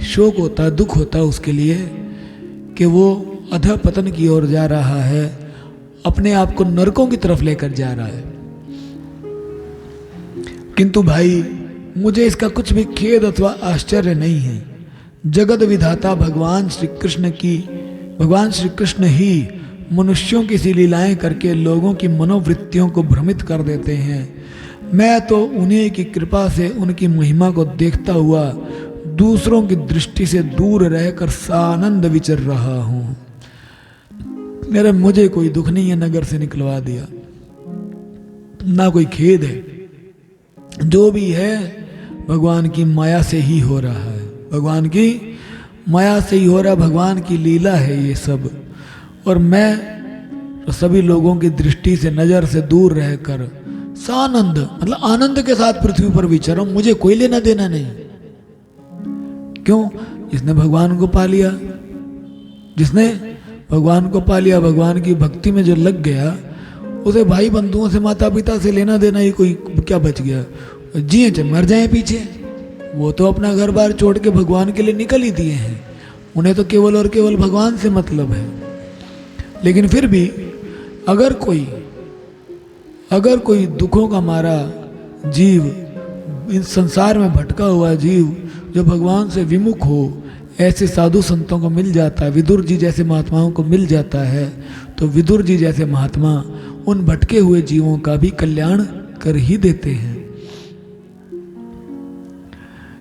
Speaker 1: शोक होता, दुख होता उसके लिए कि वो अधः पतन की ओर जा रहा है, अपने आप को नरकों की तरफ लेकर जा रहा है। किंतु भाई मुझे इसका कुछ भी खेद अथवा आश्चर्य नहीं है। जगत विधाता भगवान श्री कृष्ण ही मनुष्यों की सी लीलाएं करके लोगों की मनोवृत्तियों को भ्रमित कर देते हैं। मैं तो उन्हीं की कृपा से उनकी महिमा को देखता हुआ दूसरों की दृष्टि से दूर रहकर सानंद विचर रहा हूं। मेरे मुझे कोई दुख नहीं है, नगर से निकलवा दिया, ना कोई खेद है। जो भी है भगवान की माया से ही हो रहा है, भगवान की माया से ही हो रहा है, भगवान की लीला है ये सब। और मैं तो सभी लोगों की दृष्टि से नजर से दूर रहकर सानंद मतलब आनंद के साथ पृथ्वी पर विचरूं, मुझे कोई लेना देना नहीं। क्यों? जिसने भगवान को पा लिया, जिसने भगवान को पा लिया, भगवान की भक्ति में जो लग गया, उसे भाई बंधुओं से माता पिता से लेना देना ही कोई क्या बच गया। जिए चाहे मर जाए पीछे, वो तो अपना घर बार छोड़ के भगवान के लिए निकल ही दिए हैं, उन्हें तो केवल और केवल भगवान से मतलब है। लेकिन फिर भी अगर कोई दुखों का मारा जीव, इस संसार में भटका हुआ जीव जो भगवान से विमुख हो, ऐसे साधु संतों को मिल जाता है, विदुर जी जैसे महात्माओं को मिल जाता है, तो विदुर जी जैसे महात्मा उन भटके हुए जीवों का भी कल्याण कर ही देते हैं।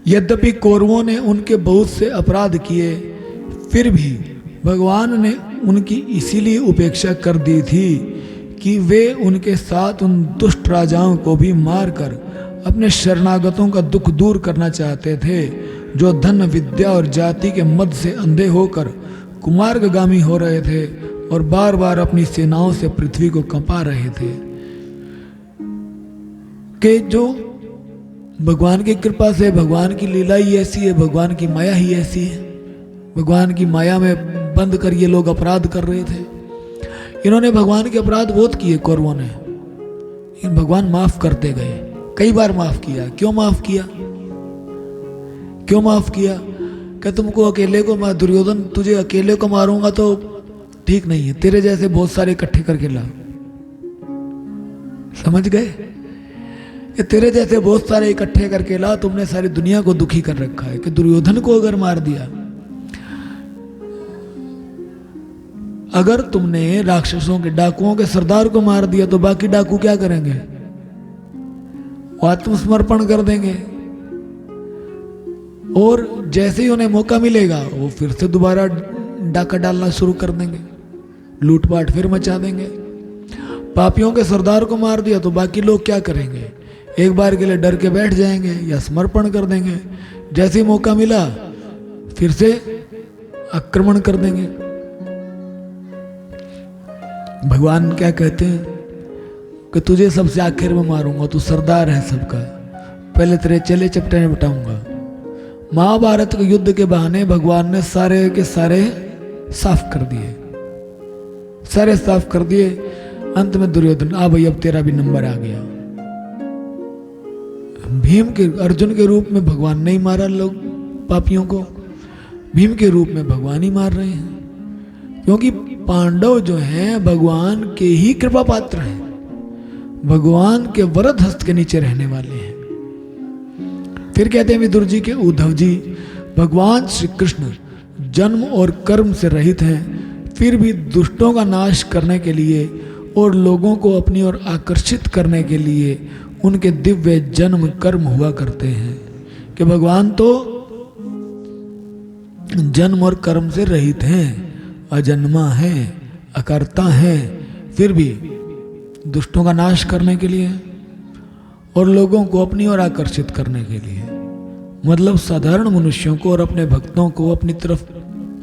Speaker 1: यद्यपि कौरवों ने उनके बहुत से अपराध किए, फिर भी भगवान ने उनकी इसीलिए उपेक्षा कर दी थी कि वे उनके साथ उन दुष्ट राजाओं को भी मारकर अपने शरणागतों का दुख दूर करना चाहते थे, जो धन विद्या और जाति के मद से अंधे होकर कुमार्गगामी हो रहे थे और बार बार अपनी सेनाओं से पृथ्वी को कंपा रहे थे। कि जो भगवान की कृपा से, भगवान की लीला ही ऐसी है, भगवान की माया ही ऐसी है, भगवान की माया में बंद कर ये लोग अपराध कर रहे थे। इन्होंने भगवान के अपराध बहुत किए कौरवों ने, इन भगवान माफ करते गए, कई बार माफ किया। क्यों माफ किया? क्यों माफ किया? कि तुमको अकेले को मैं दुर्योधन, तुझे अकेले को मारूंगा तो ठीक नहीं है, तेरे जैसे बहुत सारे इकट्ठे करके ला। समझ गए कि तेरे जैसे बहुत सारे इकट्ठे करके ला, तुमने सारी दुनिया को दुखी कर रखा है। कि दुर्योधन को अगर मार दिया, अगर तुमने राक्षसों के डाकुओं के सरदार को मार दिया, तो बाकी डाकू क्या करेंगे? वो आत्मसमर्पण कर देंगे, और जैसे ही उन्हें मौका मिलेगा वो फिर से दोबारा डाका डालना शुरू कर देंगे, लूटपाट फिर मचा देंगे। पापियों के सरदार को मार दिया तो बाकी लोग क्या करेंगे? एक बार के लिए डर के बैठ जाएंगे या समर्पण कर देंगे, जैसे ही मौका मिला फिर से आक्रमण कर देंगे। भगवान क्या कहते हैं कि तुझे सबसे आखिर में मारूंगा, तू सरदार है सबका, पहले तेरे चेले चपटे में बिठाऊंगा। महाभारत के युद्ध के बहाने भगवान ने सारे के सारे साफ कर दिए, सारे साफ कर दिए। अंत में दुर्योधन, आ भाई अब तेरा भी नंबर आ गया। भीम के, अर्जुन के रूप में भगवान नहीं मारा लोग पापियों को, भीम के रूप में भगवान ही मार रहे हैं, क्योंकि पांडव जो हैं भगवान के ही कृपा पात्र हैं, भगवान के वरद हस्त के नीचे रहने वाले हैं। फिर कहते हैं विदुर जी के उद्धव जी, भगवान श्री कृष्ण जन्म और कर्म से रहित हैं, फिर भी दुष्टों का नाश करने के लिए और लोगों को अपनी ओर आकर्षित करने के लिए उनके दिव्य जन्म कर्म हुआ करते हैं। कि भगवान तो जन्म और कर्म से रहित हैं, अजन्मा है, अकर्ता है, फिर भी दुष्टों का नाश करने के लिए और लोगों को अपनी ओर आकर्षित करने के लिए, मतलब साधारण मनुष्यों को और अपने भक्तों को अपनी तरफ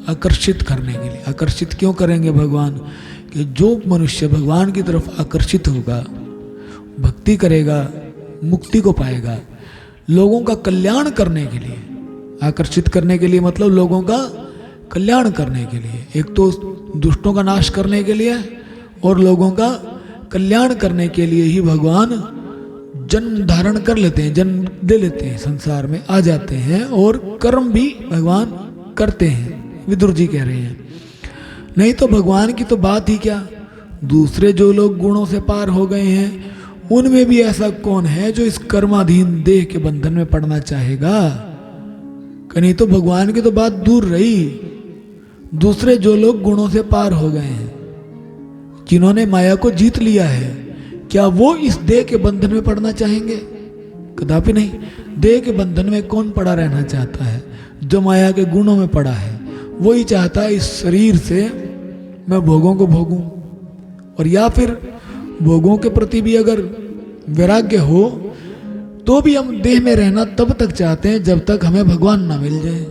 Speaker 1: आकर्षित करने के लिए। आकर्षित क्यों करेंगे भगवान? कि जो मनुष्य भगवान की तरफ आकर्षित होगा, भक्ति करेगा, मुक्ति को पाएगा। लोगों का कल्याण करने के लिए, आकर्षित करने के लिए मतलब लोगों का कल्याण करने के लिए, एक तो दुष्टों का नाश करने के लिए और लोगों का कल्याण करने के लिए ही भगवान जन्म धारण कर लेते हैं, जन्म दे लेते हैं, संसार में आ जाते हैं और कर्म भी भगवान करते हैं। विदुर जी कह रहे हैं, नहीं तो भगवान की तो बात ही क्या, दूसरे जो लोग गुणों से पार हो गए हैं उनमें भी ऐसा कौन है जो इस कर्माधीन देह के बंधन में पड़ना चाहेगा? नहीं तो भगवान की तो बात दूर रही, दूसरे जो लोग गुणों से पार हो गए हैं, जिन्होंने माया को जीत लिया है, क्या वो इस देह के बंधन में पड़ना चाहेंगे? कदापि नहीं। देह के बंधन में कौन पड़ा रहना चाहता है? जो माया के गुणों में पड़ा है वही चाहता है इस शरीर से मैं भोगों को भोगूं, और या फिर भोगों के प्रति भी अगर वैराग्य हो तो भी हम देह में रहना तब तक चाहते हैं जब तक हमें भगवान ना मिल जाए।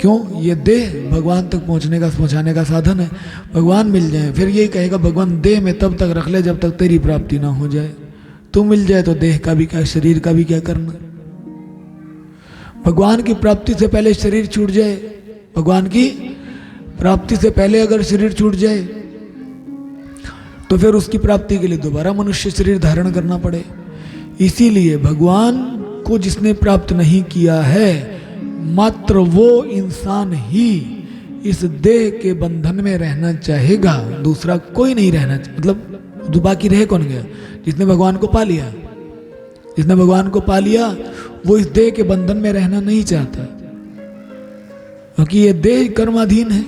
Speaker 1: क्यों? ये देह भगवान तक पहुंचाने का साधन है। भगवान मिल जाए फिर यही कहेगा भगवान देह में तब तक रख ले जब तक तेरी प्राप्ति ना हो जाए। तू मिल जाए तो देह का भी क्या, शरीर का भी क्या करना। भगवान की प्राप्ति से पहले शरीर छूट जाए, भगवान की प्राप्ति से पहले अगर शरीर छूट जाए तो फिर उसकी प्राप्ति के लिए दोबारा मनुष्य शरीर धारण करना पड़े। इसीलिए भगवान को जिसने प्राप्त नहीं किया है, मात्र वो इंसान ही इस देह के बंधन में रहना चाहेगा, दूसरा कोई नहीं रहना। मतलब बाकी रह कौन गया? जिसने भगवान को पा लिया। जिसने भगवान को पा लिया वो इस देह के बंधन में रहना नहीं चाहता, क्योंकि ये देह कर्माधीन है,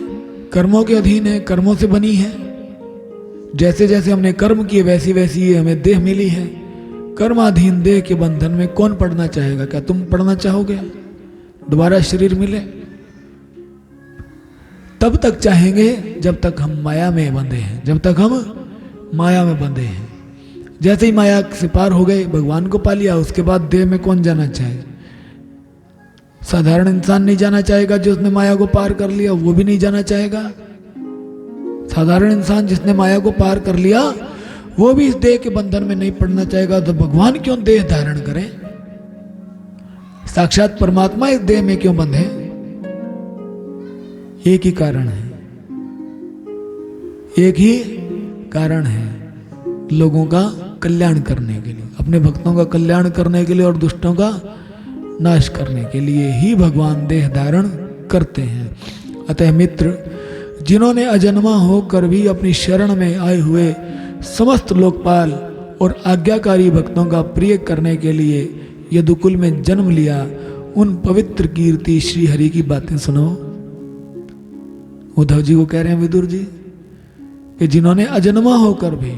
Speaker 1: कर्मों के अधीन है, कर्मों से बनी है। जैसे जैसे हमने कर्म किए वैसी वैसी हमें देह मिली है। कर्माधीन देह के बंधन में कौन पड़ना चाहेगा? क्या तुम पड़ना चाहोगे दोबारा शरीर मिले? तब तक चाहेंगे जब तक हम माया में बंधे हैं, जब तक हम माया में बंधे हैं। जैसे ही माया से पार हो गए, भगवान को पा लिया, उसके बाद देह में कौन जाना चाहे? साधारण इंसान नहीं जाना चाहेगा। जो उसने माया को पार कर लिया वो भी नहीं जाना चाहेगा। साधारण इंसान जिसने माया को पार कर लिया वो भी इस देह के बंधन में नहीं पड़ना चाहेगा। तो भगवान क्यों देह धारण करें? साक्षात परमात्मा इस देह में क्यों बंधे? एक ही कारण है, एक ही कारण है, लोगों का कल्याण करने के लिए, अपने भक्तों का कल्याण करने के लिए और दुष्टों का नाश करने के लिए ही भगवान देह धारण करते हैं। अतः मित्र, जिन्होंने अजन्मा होकर भी अपनी शरण में आए हुए समस्त लोकपाल और आज्ञाकारी भक्तों का प्रिय करने के लिए यदुकुल में जन्म लिया, उन पवित्र कीर्ति श्री हरि की बातें सुनो। उद्धव जी को कह रहे हैं विदुर जी कि जिन्होंने अजन्मा होकर भी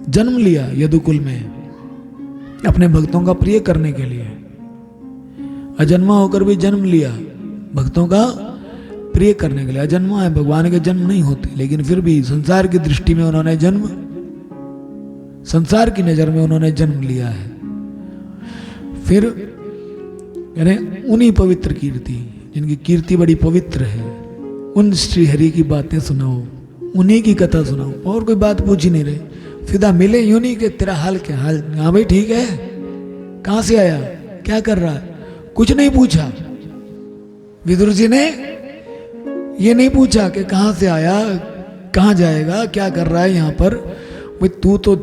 Speaker 1: जन्म लिया यदुकुल में अपने भक्तों का प्रिय करने के लिए, अजन्मा होकर भी जन्म लिया भक्तों का प्रिय करने के लिए। अजन्मा है, भगवान के जन्म नहीं होते, लेकिन फिर भी संसार की दृष्टि में उन्होंने जन्म, संसार की नजर में उन्होंने जन्म लिया है। फिर यानी उन्हीं पवित्र कीर्ति, जिनकी कीर्ति बड़ी पवित्र है, उन श्री हरि की बातें सुनाओ, उन्हीं की कथा सुनाओ, और कोई बात पूछ ही नहीं रहे। सीधा मिले यूं नहीं कि तेरा हाल क्या हाल, हाँ भाई ठीक है, कहां से आया, क्या कर रहा है, कुछ नहीं पूछा। विदुर जी ने ये नहीं पूछा कि कहां से आया, कहां जाएगा, क्या कर रहा है यहाँ पर। भाई तू तो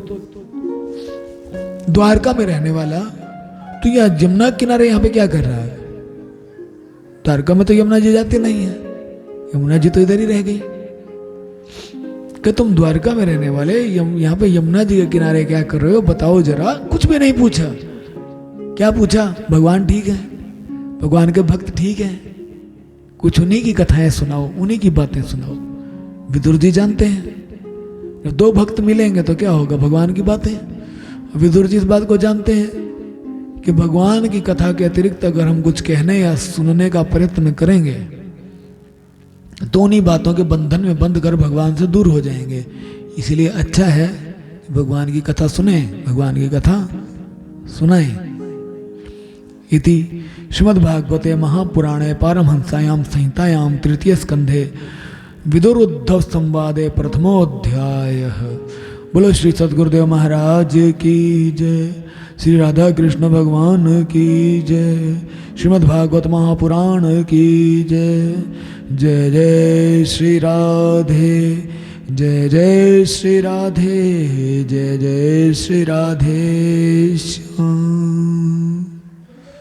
Speaker 1: द्वारका में रहने वाला, तू यहाँ यमुना किनारे यहाँ पे क्या कर रहा है। द्वारका में तो यमुना जी जाती नहीं है, यमुना जी तो इधर ही रह गई। कि तुम द्वारका में रहने वाले यहाँ पे यमुना जी के किनारे क्या कर रहे हो, बताओ जरा। कुछ भी नहीं पूछा। क्या पूछा, भगवान ठीक है, भगवान के भक्त ठीक है, कुछ उन्हीं की कथाएं सुनाओ, उन्हीं की बातें सुनाओ। विदुर जी जानते हैं जब दो भक्त मिलेंगे तो क्या होगा, भगवान की बातें। विदुर जी इस बात को जानते हैं कि भगवान की कथा के अतिरिक्त अगर हम कुछ कहने या सुनने का प्रयत्न करेंगे तो उन्हीं बातों के बंधन में बंध कर भगवान से दूर हो जाएंगे। इसलिए अच्छा है कि भगवान की कथा सुने, भगवान की कथा सुनाएं। इति श्रीमद्भागवते महापुराणे पारमहंस्यां संहितायां तृतीय स्कंधे विदुरोद्धव संवादे प्रथमोऽध्यायः। बोलो श्री सद्गुरुदेव महाराज की जय, श्री राधा कृष्ण भगवान की जय, श्रीमद्भागवत महापुराण की जय। जय जय श्री राधे, जय जय श्री राधे, जय जय श्री राधे श्याम।